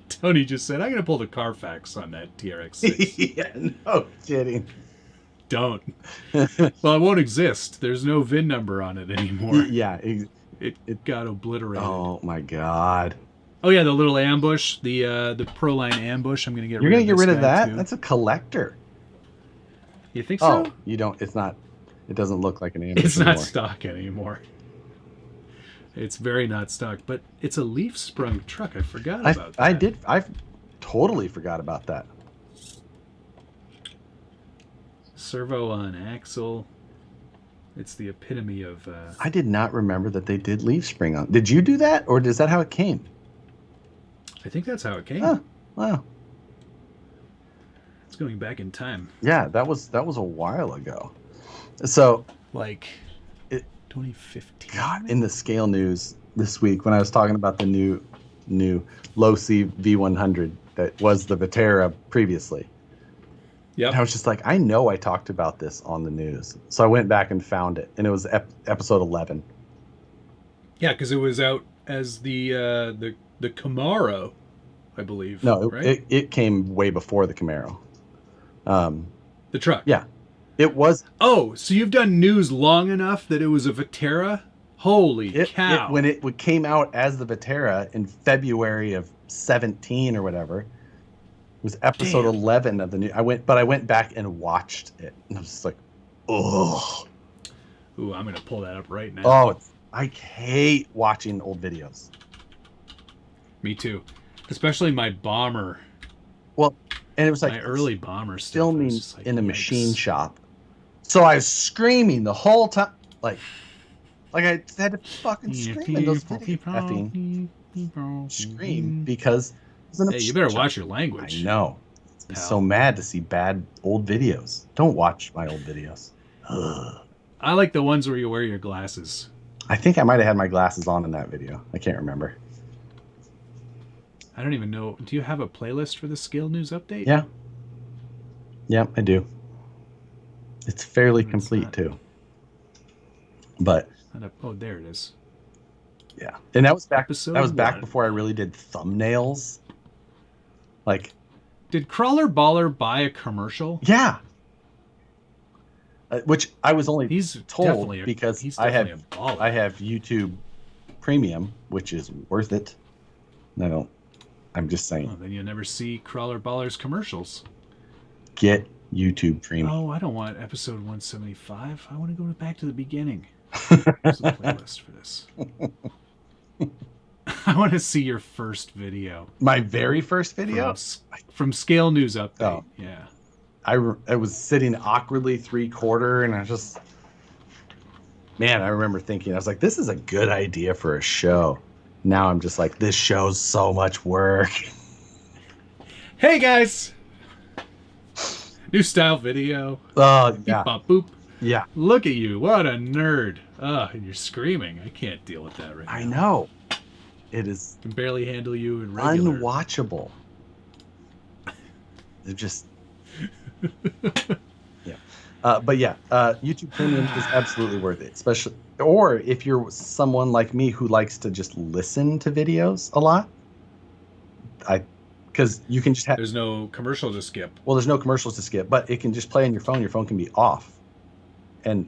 Tony just said, I'm going to pull the Carfax on that TRX6. Yeah, no kidding. Don't. Well, it won't exist. There's no VIN number on it anymore. Yeah. It got obliterated. Oh, my God. Oh, yeah, the little ambush, the Proline ambush. I'm going to get You're going to get rid of that? Too. That's a collector. You think so? Oh, you don't. It doesn't look like an ambush It's anymore. not stock anymore. It's very not stock, but it's a leaf sprung truck. I forgot about that. I totally forgot about that. Servo on axle. It's the epitome of... I did not remember that they did leaf spring on. Did you do that, or is that how it came? I think that's how it came. Huh. Wow. It's going back in time. Yeah, that was a while ago. So, like 2015. God, in the Scale news this week when I was talking about the new low C V100 that was the Vetera previously. Yeah. I was just like, I know I talked about this on the news. So I went back and found it, and it was episode 11. Yeah, because it was out as the Camaro, I believe. No, right? it came way before the Camaro. The truck. Yeah. It was. Oh, so you've done news long enough that it was a Vetera? Holy cow. When it came out as the Vetera in February of 17 or whatever, it was episode 11 of the new. I went back and watched it, and I was just like, oh. Ooh, I'm going to pull that up right now. Oh, I hate watching old videos. Me too. Especially my Bomber. Well, and it was like my early Bomber stuff. Filming like, in a machine shop. So I was screaming the whole time. Like I had to fucking scream in those videos. Scream because hey, you better watch your language. I know. I'm so mad to see bad old videos. Don't watch my old videos. I like the ones where you wear your glasses. I think I might have had my glasses on in that video. I can't remember. I don't even know. Do you have a playlist for the Scale News update? Yeah. Yeah, I do. It's fairly complete too. But Oh, there it is. Yeah, and that was back. Episode that was back 1. before I really did thumbnails. Like, did Crawler Baller buy a commercial? Yeah. Which I was only he's told because I have YouTube Premium, which is worth it. I'm just saying. Well, then you'll never see Crawler Baller's commercials. Get YouTube Premium. Oh, I don't want episode 175. I want to go back to the beginning. There's a playlist for this. I want to see your first video. My very first video? From Scale News Update. Oh. Yeah. I was sitting awkwardly 3/4, and I was just... Man, I remember thinking, I was like, this is a good idea for a show. Now I'm just like, this show's so much work. Hey, guys! New style video. Oh, Beep, yeah. bop, boop. Yeah. Look at you. What a nerd. And you're screaming. I can't deal with that right now. I know. It is... I can barely handle you in regular. Unwatchable. They're just... Yeah. But yeah, YouTube Premium is absolutely worth it. Especially... Or if you're someone like me who likes to just listen to videos a lot. Because you can just have... There's no commercial to skip. Well, there's no commercials to skip, but it can just play on your phone. Your phone can be off. And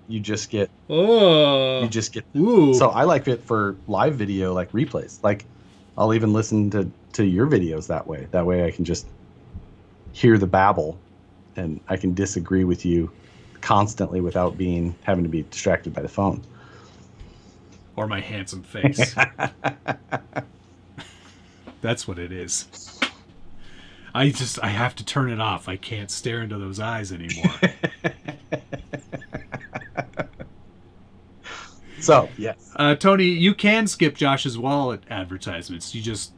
you just get... Oh. You just get... Ooh. So I like it for live video, like replays. Like, I'll even listen to your videos that way. That way I can just hear the babble, and I can disagree with you constantly without having to be distracted by the phone. Or my handsome face. That's what it is. I have to turn it off. I can't stare into those eyes anymore. So, yes. Tony, you can skip Josh's wallet advertisements. You just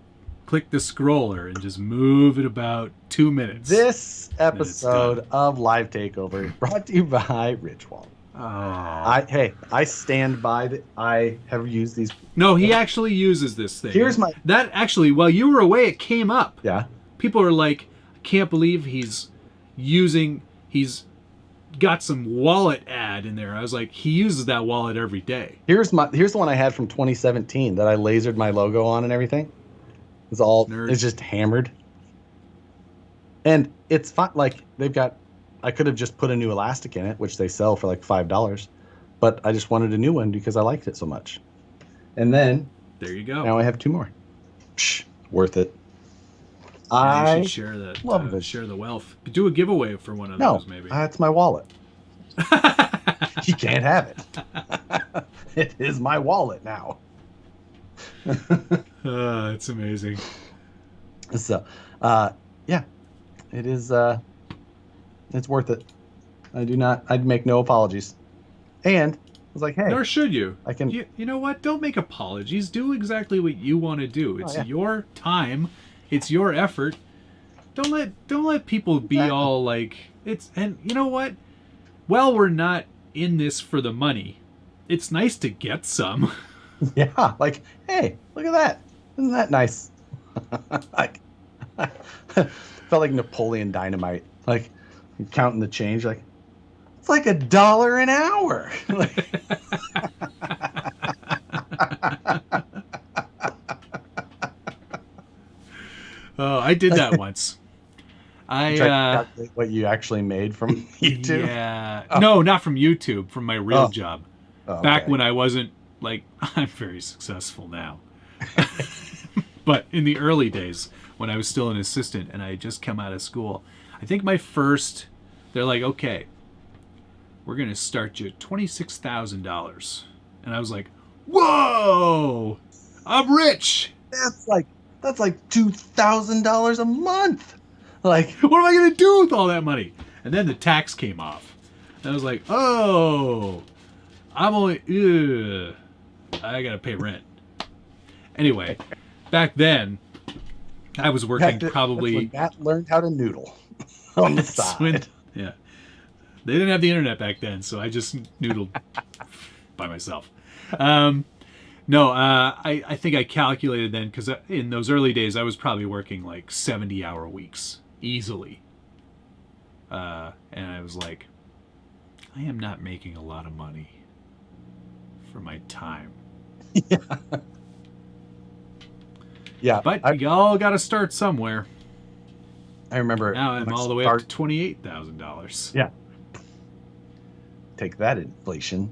click the scroller and just move it about 2 minutes. This episode of Live Takeover brought to you by Rich Wallet. Oh. I stand by that. I have used these. No, he actually uses this thing. That actually, while you were away, it came up. Yeah. People are like, I can't believe he's got some wallet ad in there. I was like, he uses that wallet every day. Here's the one I had from 2017 that I lasered my logo on and everything. It's just hammered. And it's fine. Like, I could have just put a new elastic in it, which they sell for like $5, but I just wanted a new one because I liked it so much. And then there you go. Now I have 2 more. Psh, worth it. I should share that. Love it. Share the wealth. Do a giveaway for one of those, maybe. That's my wallet. You can't have it. It is my wallet now. It's amazing. So, yeah, it is. It's worth it. I'd make no apologies. And I was like, hey. Nor should you. I can. You know what? Don't make apologies. Do exactly what you want to do. It's your time. It's your effort. Don't let people be all like it's. And you know what? Well, we're not in this for the money. It's nice to get some. Yeah, like, hey, look at that. Isn't that nice? Like, felt like Napoleon Dynamite. Like, you're counting the change. Like, it's like $1 an hour. Oh, I did that once. Calculate what you actually made from YouTube? Yeah. Oh. No, not from YouTube, from my real job. Oh, okay. Back when I wasn't, like, I'm very successful now. But in the early days, when I was still an assistant and I had just come out of school, I think they're like, okay, we're going to start you at $26,000. And I was like, whoa, I'm rich. That's like $2,000 a month. Like, what am I going to do with all that money? And then the tax came off. And I was like, oh, I got to pay rent. Anyway, back then, I was working probably... Matt learned how to noodle on the side. Yeah. They didn't have the internet back then, so I just noodled by myself. No, I think I calculated then, because in those early days, I was probably working like 70-hour weeks, easily. And I was like, I am not making a lot of money. for my time. Yeah. But you all got to start somewhere. I remember. Now I'm all the way up to $28,000. Yeah. Take that, inflation.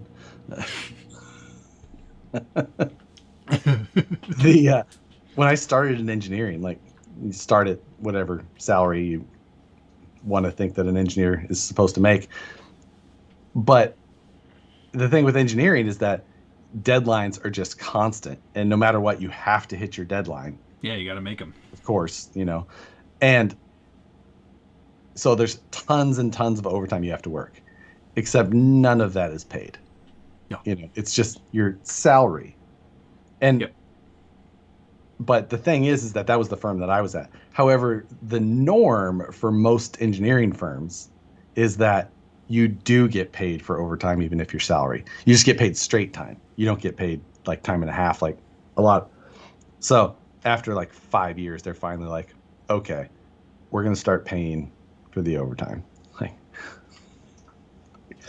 When I started in engineering, like you start at whatever salary you want to think that an engineer is supposed to make. But the thing with engineering is that deadlines are just constant, and no matter what, you have to hit your deadline. Yeah, you got to make them. Of course, and so there's tons and tons of overtime you have to work, except none of that is paid. No. It's just your salary. And yep. But the thing is that was the firm that I was at. However, the norm for most engineering firms is that you do get paid for overtime, even if your salary. You just get paid straight time. You don't get paid like time and a half, like a lot. So after like 5 years, they're finally like, okay, we're going to start paying for the overtime. Like,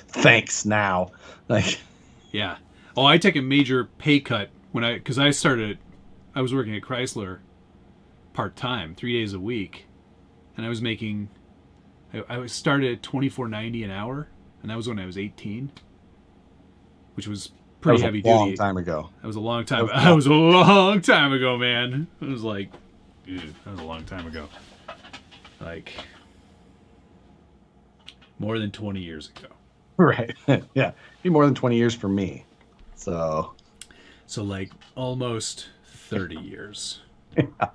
thanks now. Like, yeah. Oh, I take a major pay cut because I was working at Chrysler part-time, 3 days a week, and I was making, I started at $24.90 an hour, and that was when I was 18, which was pretty heavy duty. That was a long time ago. That was a long time. That was a long time ago, man. It was like, dude, that was a long time ago. Like, more than 20 years ago. Right. Yeah. Be more than 20 years for me. So like almost 30 years. Yeah.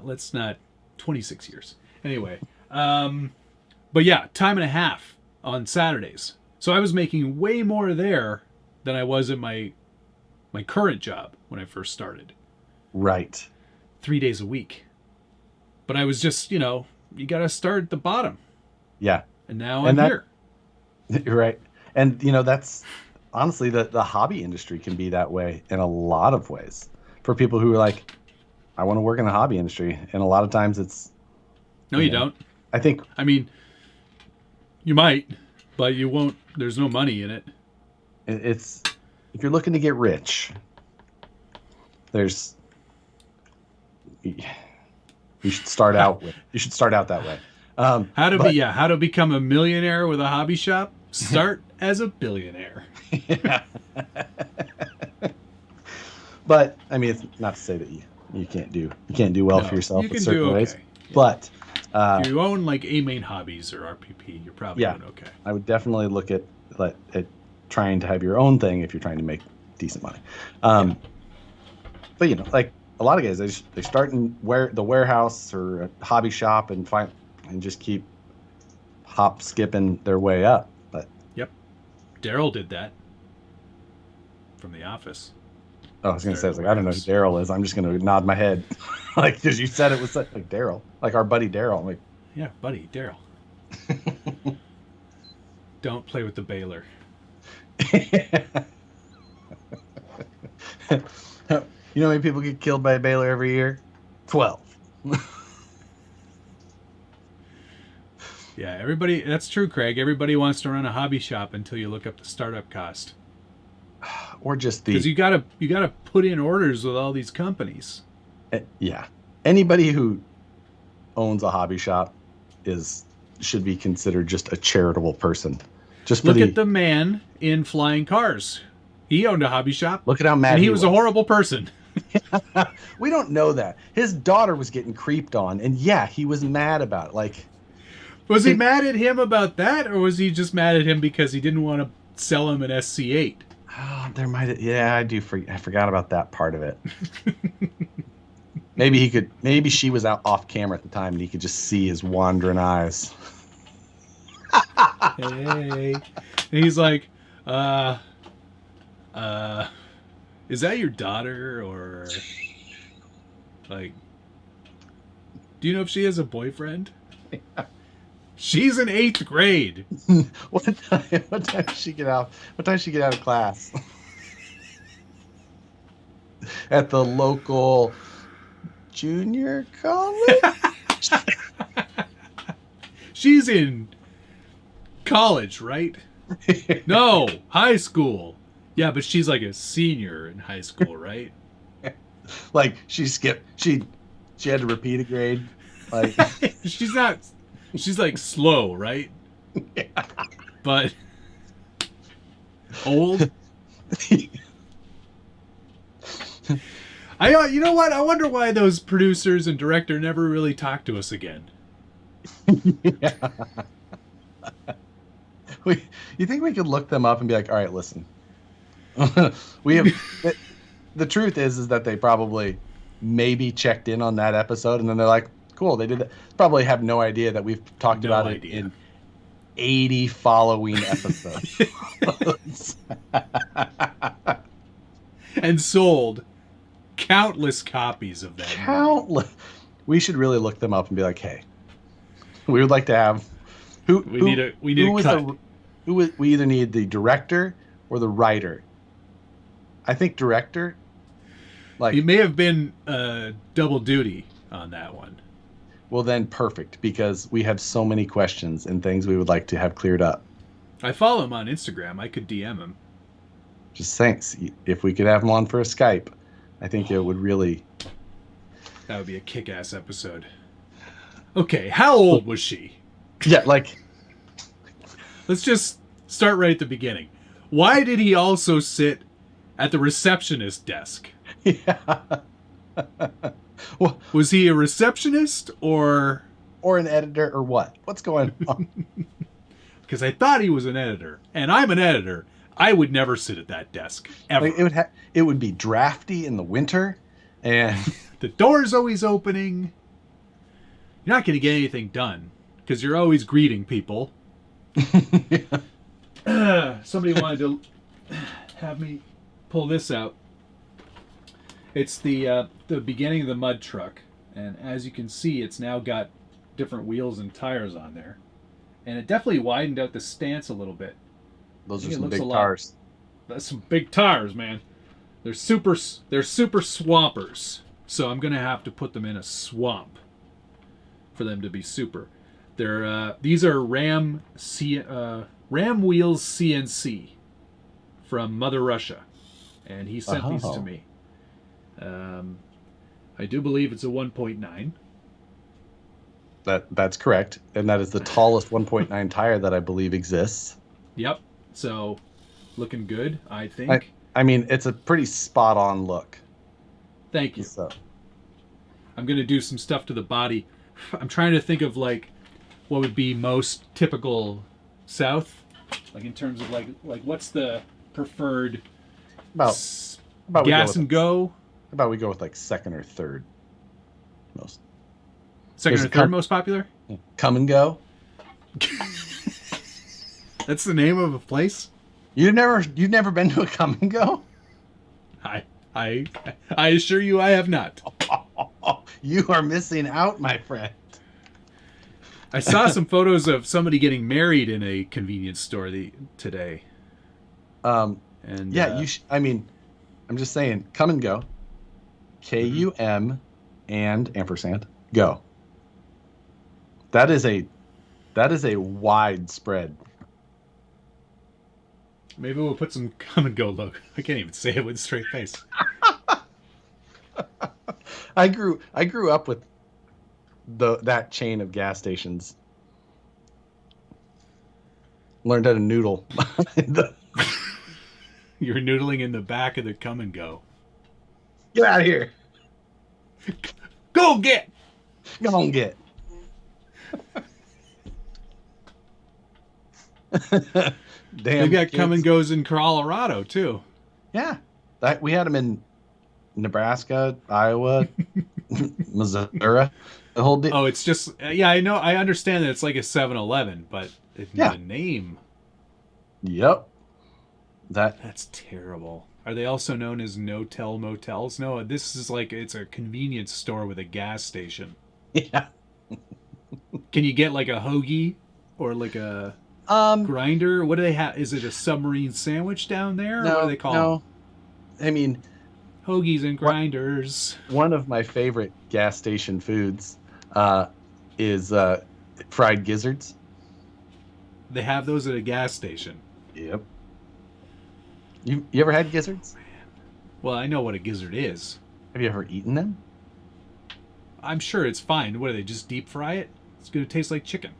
Let's not 26 years. Anyway, but yeah, time and a half on Saturdays. So I was making way more there than I was at my current job when I first started. Right. 3 days a week. But I was just, you got to start at the bottom. Yeah. And now I'm here. Right. And, that's honestly the hobby industry can be that way in a lot of ways for people who are like, I want to work in the hobby industry. And a lot of times it's. No, you don't. I mean, you might, but you won't. There's no money in it. It's, if you're looking to get rich, you should start out that way. How to become a millionaire with a hobby shop? Start as a billionaire. Yeah. But I mean, it's not to say that you can't do well for yourself in certain ways. Yeah. But if you own like A Main Hobbies or RPP, you're probably doing okay. I would definitely look at trying to have your own thing if you're trying to make decent money. But like a lot of guys, they start in the warehouse or a hobby shop and just keep hop skipping their way up. But yep, Daryl did that from The Office. Oh, I was gonna say, I don't know who Daryl is. I'm just gonna nod my head, like, because you said it was like Daryl, like our buddy Daryl. I'm like, yeah, buddy Daryl. Don't play with the baler. You know how many people get killed by a baler every year? 12. Yeah, everybody. That's true, Craig. Everybody wants to run a hobby shop until you look up the startup cost. Or just because you gotta put in orders with all these companies. Yeah, anybody who owns a hobby shop should be considered just a charitable person. Just look at the man in Flying Cars. He owned a hobby shop. Look at how mad he was. A horrible person. We don't know that. His daughter was getting creeped on, and yeah, he was mad about it. Like, was he mad at him about that, or was he just mad at him because he didn't want to sell him an SC8? Oh, I forgot about that part of it. Maybe she was out off camera at the time and he could just see his wandering eyes. Hey. And he's like, is that your daughter, or like, do you know if she has a boyfriend? Yeah. She's in 8th grade. What time did she get out? What time did she get out of class? At the local junior college? She's in college, right? No, high school. Yeah, but she's like a senior in high school, right? Like she had to repeat a grade. Like She's not. She's like slow, right? yeah. But old. You know what? I wonder why those producers and director never really talked to us again. Yeah. You think we could look them up and be like, all right, listen, we have. The truth is that they probably maybe checked in on that episode and then they're like, cool, they did that. Probably have no idea that we've talked about it in 80 following episodes. And sold countless copies of that. Countless. We should really look them up and be like, hey, we would like to have we need a cut. We either need the director or the writer. I think director. Like He may have been double duty on that one. Well, then perfect, because we have so many questions and things we would like to have cleared up. I follow him on Instagram. I could DM him. Just thanks. If we could have him on for a Skype, I think it would really. That would be a kick-ass episode. Okay, how old was she? Yeah, like. Let's just start right at the beginning. Why did he also sit at the receptionist desk? Yeah. Well, was he a receptionist or an editor or what? What's going on? Because I thought he was an editor, and I'm an editor. I would never sit at that desk ever. Like it would be drafty in the winter, and the door's always opening. You're not going to get anything done because you're always greeting people. Somebody wanted to have me pull this out. It's the beginning of the mud truck, and as you can see, it's now got different wheels and tires on there, and it definitely widened out the stance a little bit. Those are some big tires. That's some big tires, man. They're super swampers, so I'm gonna have to put them in a swamp for them to be super. These are Ram Wheels CNC from Mother Russia, and he sent these to me. I do believe it's a 1.9. That's correct, and that is the tallest 1.9 tire that I believe exists. Yep. So, looking good, I think. I mean, it's a pretty spot-on look. Thank you. So. I'm going to do some stuff to the body. I'm trying to think of, like, what would be most typical South. Like, in terms of, like what's the preferred about gas and go? How about we go with, like, second or third most? Second or third most popular? Come and go. That's the name of a place? You've never been to a come and go? I assure you I have not. You are missing out, my friend. I saw some photos of somebody getting married in a convenience store today. And yeah, I mean, I'm just saying, come and go. KUM and ampersand go. That is a wide spread. Maybe we'll put some come and go logo. I can't even say it with a straight face. I grew up with that chain of gas stations. Learned how to noodle. You're noodling in the back of the come and go. Get out of here. Go get. Go and get. Damn. They got kids. Come and goes in Colorado too. Yeah, we had them in Nebraska, Iowa, Missouri. The whole deal. Oh, it's just I know. I understand that it's like a 7-Eleven, but the name. Yep. That's terrible. Are they also known as no-tell motels? No, this is like it's a convenience store with a gas station. Yeah. Can you get like a hoagie or like a grinder? What do they have? Is it a submarine sandwich down there? No, what do they call them? I mean, hoagies and grinders. One of my favorite gas station foods is fried gizzards. They have those at a gas station. Yep. You ever had gizzards? Well, I know what a gizzard is. Have you ever eaten them? I'm sure it's fine. What do they just deep fry it? It's going to taste like chicken.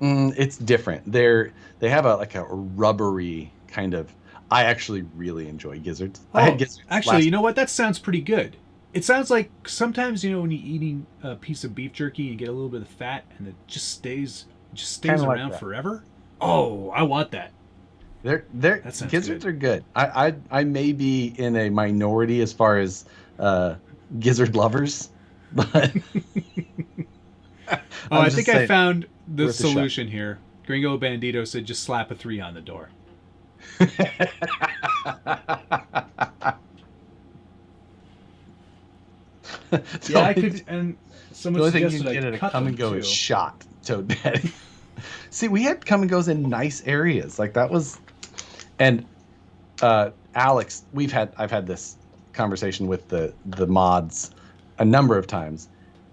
It's different. They have a rubbery kind of. I actually really enjoy gizzards. I had gizzards. Actually, you know what? That sounds pretty good. It sounds like sometimes when you're eating a piece of beef jerky, you get a little bit of fat, and it just stays around forever. Oh, I want that. Gizzards are good. I may be in a minority as far as gizzard lovers, but I think I found the solution here. Gringo Bandito said just slap a 3 on the door. Yeah, I could. And someone suggested I cut them. Come and go is shot. So daddy. See, we had come and goes in nice areas. Like that was, and Alex, I've had this conversation with the mods a number of times.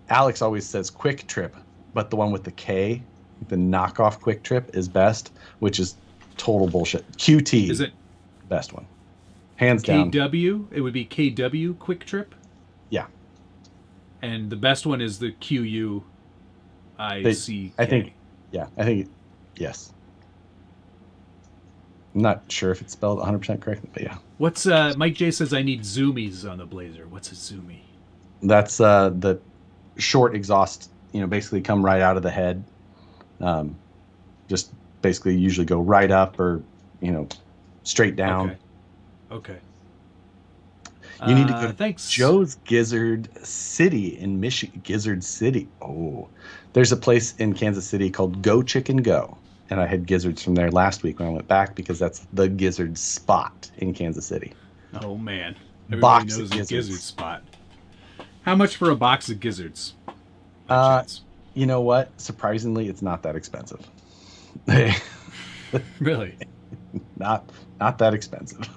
Alex always says Quick Trip, but the one with the K, the knockoff Quick Trip, is best, which is total bullshit. QT is it best one, hands down. KW, it would be KW Quick Trip. Yeah, and the best one is the QUICK. I think yes. I'm not sure if it's spelled 100% correctly, but yeah. What's Mike J says I need zoomies on the Blazer. What's a zoomie? That's the short exhaust, basically come right out of the head. Just basically usually go right up or, straight down. Okay. You need to go to thanks. Joe's Gizzard City in Michigan. Gizzard City. Oh, there's a place in Kansas City called Go Chicken Go. And I had gizzards from there last week when I went back because that's the gizzard spot in Kansas City. Oh, man. Everybody knows the gizzard spot. How much for a box of gizzards? You know what? Surprisingly, it's not that expensive. Really? Not that expensive.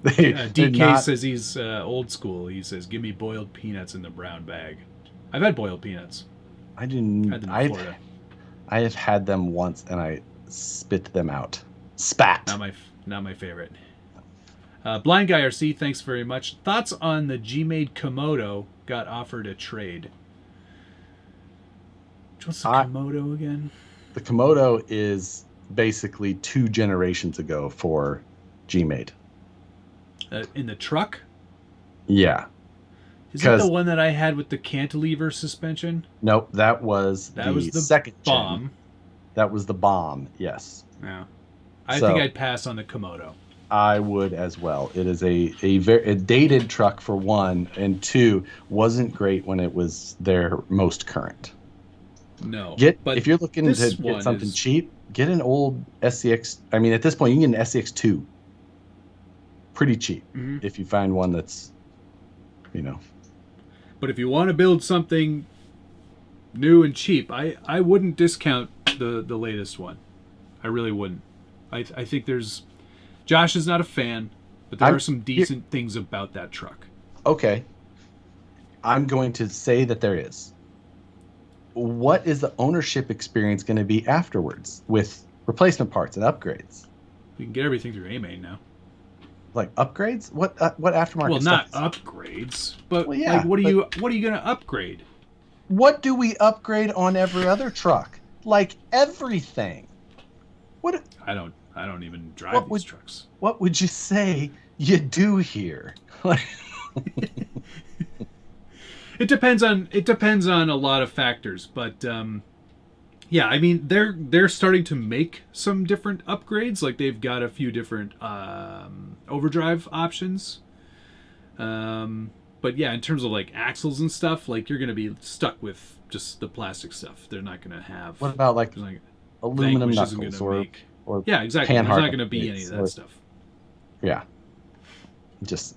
DK says he's old school. He says, give me boiled peanuts in the brown bag. I've had boiled peanuts. I didn't. Had them in Florida. I have had them once, and I spit them out. Spat. Not my favorite. Blind Guy RC, thanks very much. Thoughts on the G-Made Komodo got offered a trade? What's the Komodo again? The Komodo is basically 2 generations ago for G-Made. In the truck? Yeah. Is that the one that I had with the cantilever suspension? Nope, that was the second bomb. Gen. That was the bomb, yes. Yeah. I think I'd pass on the Komodo. I would as well. It is a very dated truck for one, and two, wasn't great when it was their most current. No. If you're looking to get something cheap, get an old SCX. I mean, at this point, you can get an SCX2 pretty cheap if you find one that's, But if you want to build something new and cheap, I wouldn't discount the latest one. I really wouldn't. I think there's... Josh is not a fan, but there are some decent things about that truck. Okay. I'm going to say that there is. What is the ownership experience going to be afterwards with replacement parts and upgrades? You can get everything through AMAIN now. Like upgrades? What aftermarket? Well, not upgrades, but what are you going to upgrade? What do we upgrade on every other truck? Like everything. What? I don't even drive these trucks. What would you say you do here? It depends on a lot of factors, but yeah, I mean they're starting to make some different upgrades. Like they've got a few different overdrive options. But yeah, in terms of like axles and stuff, like you're gonna be stuck with just the plastic stuff. They're not gonna have. What about like aluminum knuckles or yeah, exactly. There's not going to be any of that stuff. Yeah. Just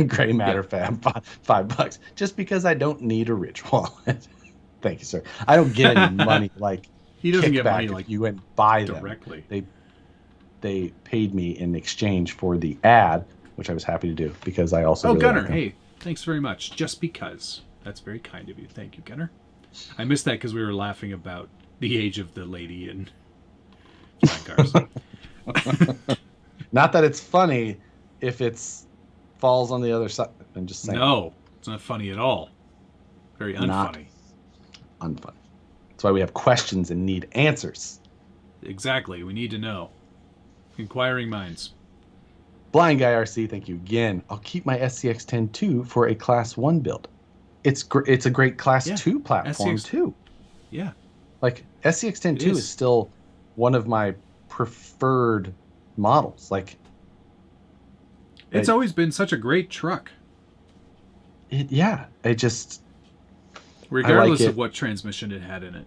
gray matter fab, $5. Just because I don't need a rich wallet. Thank you, sir. I don't get any money like he doesn't get money like you went and buy directly. Them. They paid me in exchange for the ad, which I was happy to do because I also. Oh, really Gunner, hey, thanks very much. Just because. That's very kind of you. Thank you, Gunner. I missed that because we were laughing about the age of the lady and cars. Not that it's funny, if it's falls on the other side. I'm just saying. No, it's not funny at all. Very unfunny. Not unfunny. That's why we have questions and need answers. Exactly. We need to know. Inquiring minds. Blind Guy RC, thank you again. I'll keep my SCX-10 too for a Class 1 build. It's a great Class 2 platform too. Yeah. Like SCX-10 2 is still one of my preferred models. Like it's always been such a great truck. I just regardless like of what transmission it had in it.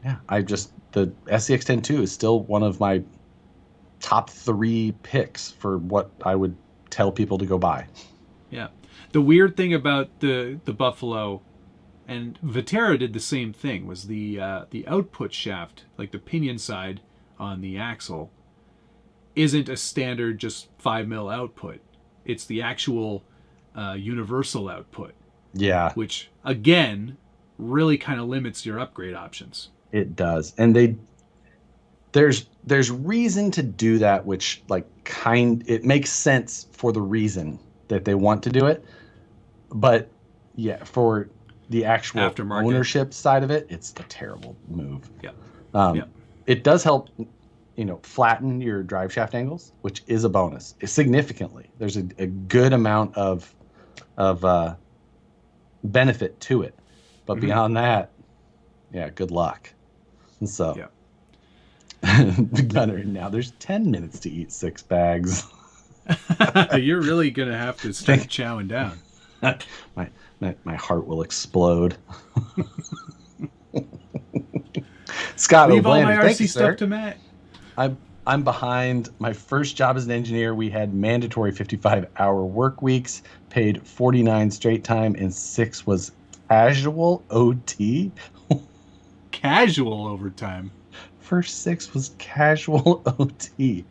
Yeah, the SCX-10 2 is still one of my top 3 picks for what I would tell people to go buy. Yeah. The weird thing about the Buffalo, and Viterra did the same thing, was the output shaft, like the pinion side on the axle, isn't a standard just 5mm output. It's the actual universal output. Yeah. Which, again, really kind of limits your upgrade options. It does. And there's reason to do that, which it makes sense for the reason that they want to do it. But yeah, for the actual aftermarket ownership side of it, it's a terrible move. Yeah. It does help, flatten your drive shaft angles, which is a bonus significantly. There's a good amount of benefit to it, but beyond that, good luck. And so, Gunner, now there's 10 minutes to eat 6 bags. You're really gonna have to start chowing down. My heart will explode. Scott, leave all my thank RC you, stuff sir. to Matt. I'm behind. My first job as an engineer, we had mandatory 55-hour work weeks, paid 49 straight time, and 6 was casual OT. Casual overtime. First 6 was casual OT.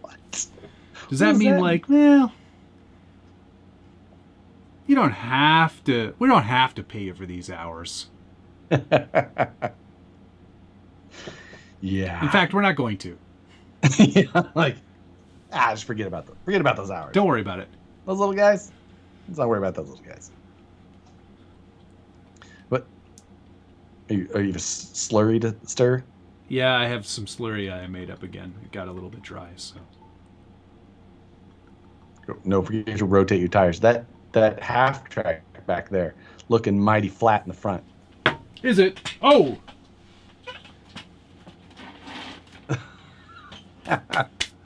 What? Does that mean well, you don't have to. We don't have to pay you for these hours. Yeah. In fact, we're not going to. Just forget about those hours. Don't worry about it. Those little guys. Let's not worry about those little guys. What? Are you a slurry to stir? Yeah, I have some slurry I made up again. It got a little bit dry, so. No, forget to rotate your tires. That half track back there, looking mighty flat in the front. Is it? Oh!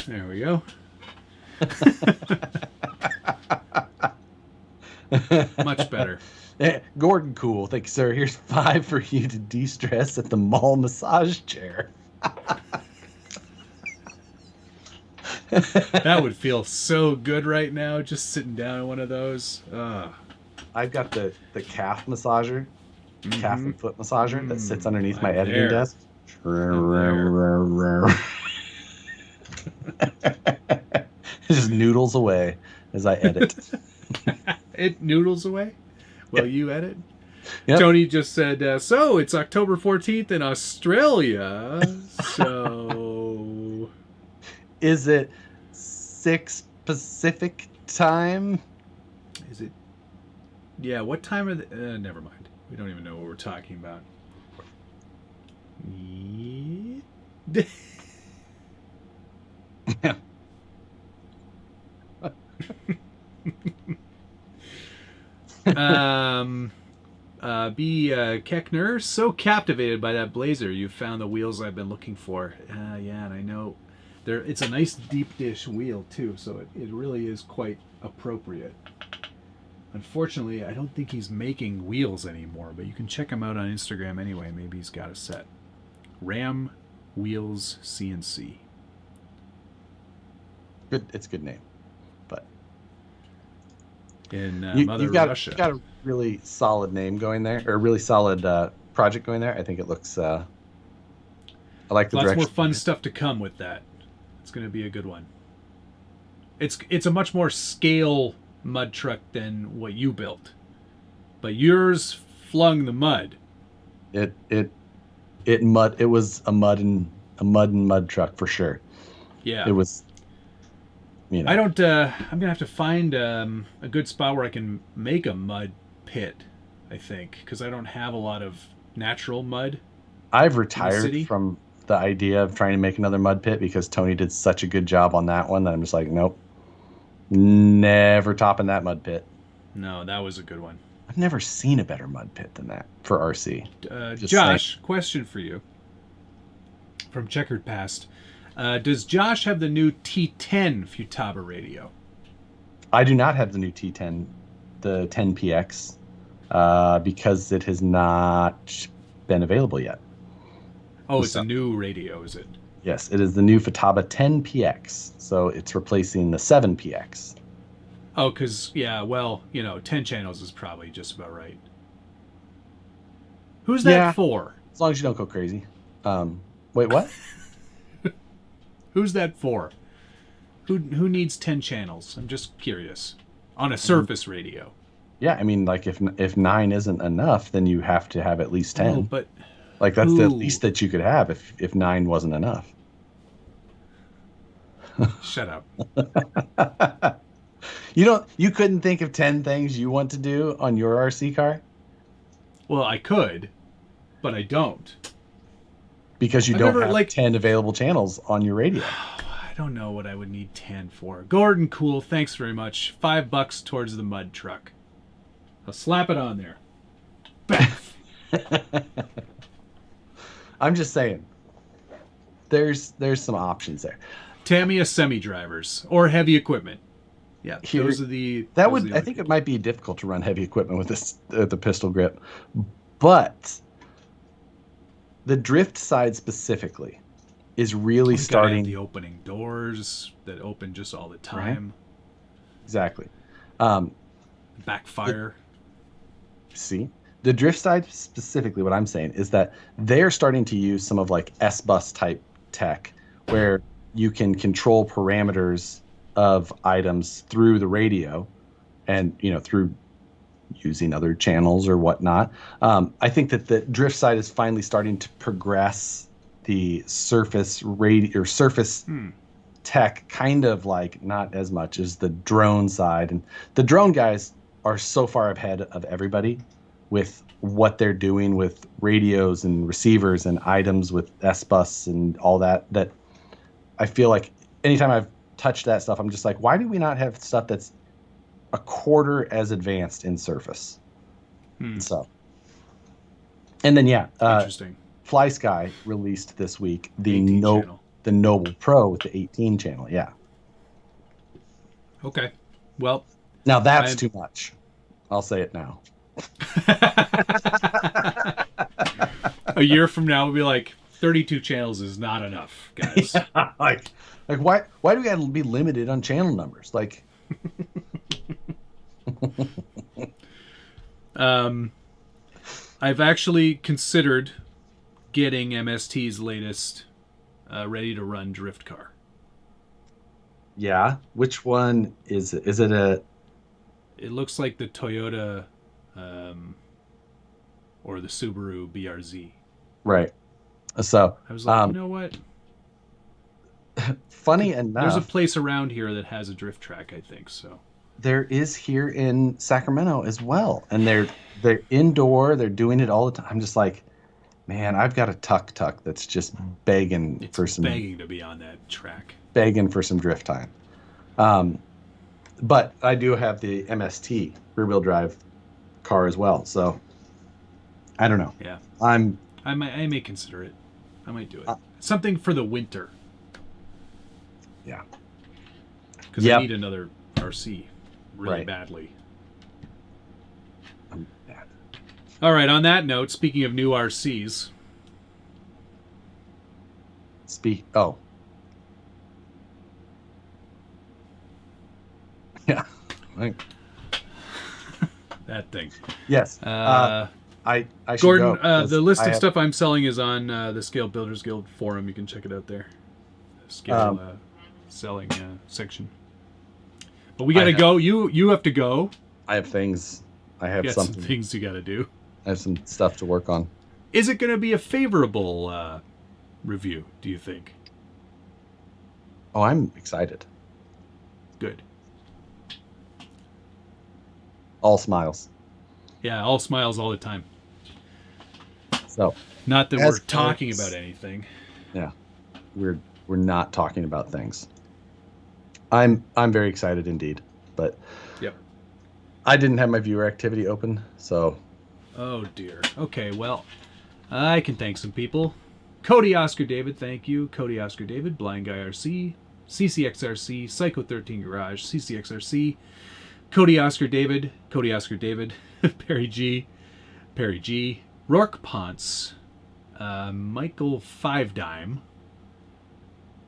There we go. Much better. Gordon Cool, thank you, sir. Here's 5 for you to de-stress at the mall massage chair. That would feel so good right now, just sitting down in one of those. I've got the calf massager, calf and foot massager that sits underneath my editing desk. It just noodles away as I edit. It noodles away while you edit? Yep. Tony just said, so it's October 14th in Australia, so... Is it 6 Pacific time? Is it? Yeah, what time are the... never mind. We don't even know what we're talking about. Keckner, so captivated by that Blazer, you found the wheels I've been looking for. Yeah, and I know it's a nice deep dish wheel too, so it really is quite appropriate. Unfortunately, I don't think he's making wheels anymore, but you can check him out on Instagram anyway. Maybe he's got a set. Ram Wheels CNC. Good, it's a good name, but in Mother Russia, you've got a really solid name going there, or a really solid project going there. I think it looks. I like the direction. Lots more fun stuff to come with that. It's going to be a good one. It's a much more scale mud truck than what you built, but yours flung the mud. It was a mud and mud truck for sure. Yeah, it was You know. I don't. I'm gonna have to find a good spot where I can make a mud pit. I think because I don't have a lot of natural mud. I've retired from the idea of trying to make another mud pit because Tony did such a good job on that one that I'm just like, nope, never topping that mud pit. No, that was a good one. I've never seen a better mud pit than that for RC. Josh, question for you from Checkered Past. Does Josh have the new T10 Futaba radio? I do not have the new T10, the 10PX, because it has not been available yet. Oh, it's a new radio, is it? Yes, it is the new Futaba 10PX, so it's replacing the 7PX. Oh, because, 10 channels is probably just about right. Who's that for? As long as you don't go crazy. Wait, what? Who's that for? Who needs 10 channels? I'm just curious. On a Surface radio. Yeah, I mean, like, if 9 isn't enough, then you have to have at least 10. Oh, but... Like, that's the least that you could have if 9 wasn't enough. Shut up. You couldn't think of 10 things you want to do on your RC car? Well, I could, but I don't. Because you don't have 10 available channels on your radio. I don't know what I would need 10 for. Gordon, cool. Thanks very much. $5 towards the mud truck. I'll slap it on there. Baff. I'm just saying. There's some options there. Tamiya semi-drivers or heavy equipment. Yeah, those are the... I think it might be difficult to run heavy equipment with the pistol grip. But the drift side specifically is really starting... The opening doors that open just all the time. Right? Exactly. Backfire. See? The drift side specifically, what I'm saying is that they're starting to use some of like S-Bus type tech where you can control parameters of items through the radio and, through using other channels or whatnot. I think that the drift side is finally starting to progress the surface radio or surface tech, kind of like not as much as the drone side. And the drone guys are so far ahead of everybody with what they're doing with radios and receivers and items with S-Bus and all that I feel like anytime I've touched that stuff, I'm just like, why do we not have stuff that's a quarter as advanced in Surface? So, and then interesting. Fly Sky released this week the the Noble Pro with the 18 channel. Yeah. Okay. Well, now that's too much. I'll say it now. A year from now, we'll be like, 32 channels is not enough, guys. Yeah, like why do we gotta be limited on channel numbers? Like, I've actually considered getting MST's latest ready-to-run drift car. Yeah, which one is it? Is it a? It looks like the Toyota, or the Subaru BRZ. Right. So I was like, you know what? Funny enough, there's a place around here that has a drift track, I think. So there is here in Sacramento as well, and they're indoor. They're doing it all the time. I'm just like, man, I've got a tuk that's just begging to be on that track, begging for some drift time. But I do have the MST rear-wheel drive car as well, so I don't know. Yeah, I may consider it. I might do it. Something for the winter. Yeah. Because I need another RC really badly. All right, on that note, speaking of new RCs. Yeah. That thing. Yes. I should Gordon, go, the list of stuff I'm selling is on the Scale Builders Guild forum. You can check it out there. Scale selling section. But we got to go. You have to go. I have things. I have some things you got to do. I have some stuff to work on. Is it going to be a favorable review, do you think? Oh, I'm excited. Good. All smiles. Yeah, all smiles all the time. So, not that we're talking about anything. Yeah, we're not talking about things. I'm very excited indeed, but yep. I didn't have my viewer activity open, so. Oh dear. Okay, well, I can thank some people. Cody Oscar David, thank you. Cody Oscar David, Blind Guy RC, CCXRC, Psycho 13 Garage, CCXRC, Cody Oscar David, Perry G, Rourke Ponce, Michael Five Dime,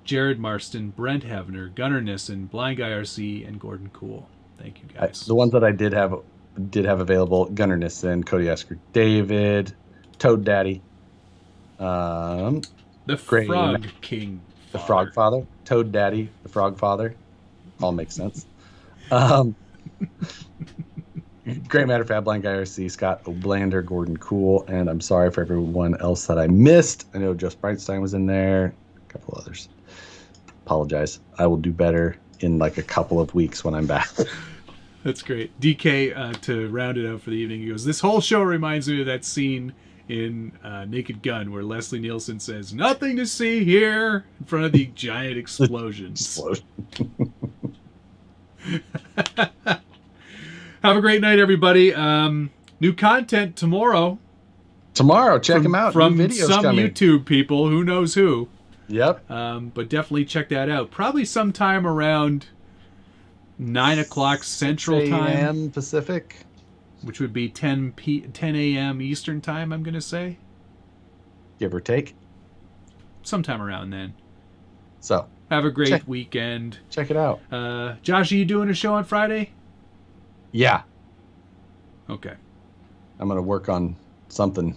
Jared Marston, Brent Havner, Gunnar Nissen, Blind Guy RC, and Gordon Cool. Thank you guys. The ones that I did have available: Gunnar Nissen, Cody Oscar David, Toad Daddy, the Frog King, the Frog Father, Toad Daddy, the Frog Father. All makes sense. Great Matter Fab, Blind Guy RC, Scott O'Blander, Gordon Cool, and I'm sorry for everyone else that I missed. I know Joe Spreitstein was in there, a couple others. Apologize. I will do better in like a couple of weeks when I'm back. That's great. DK, to round it out for the evening, he goes, this whole show reminds me of that scene in Naked Gun where Leslie Nielsen says, nothing to see here, in front of the giant explosions. Have a great night, everybody. New content tomorrow. Check them out. From New videos some coming. YouTube people, who knows who. Yep. But definitely check that out. Probably sometime around 9 o'clock Central Time. a.m. Pacific. Which would be 10 a.m. Eastern Time, I'm going to say. Give or take. Sometime around then. So. Have a great weekend. Check it out. Josh, are you doing a show on Friday? Yeah. Okay. I'm going to work on something.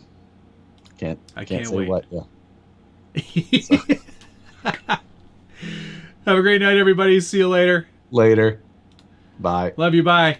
Can't say wait. What. Yeah. Have a great night, everybody. See you later. Later. Bye. Love you. Bye.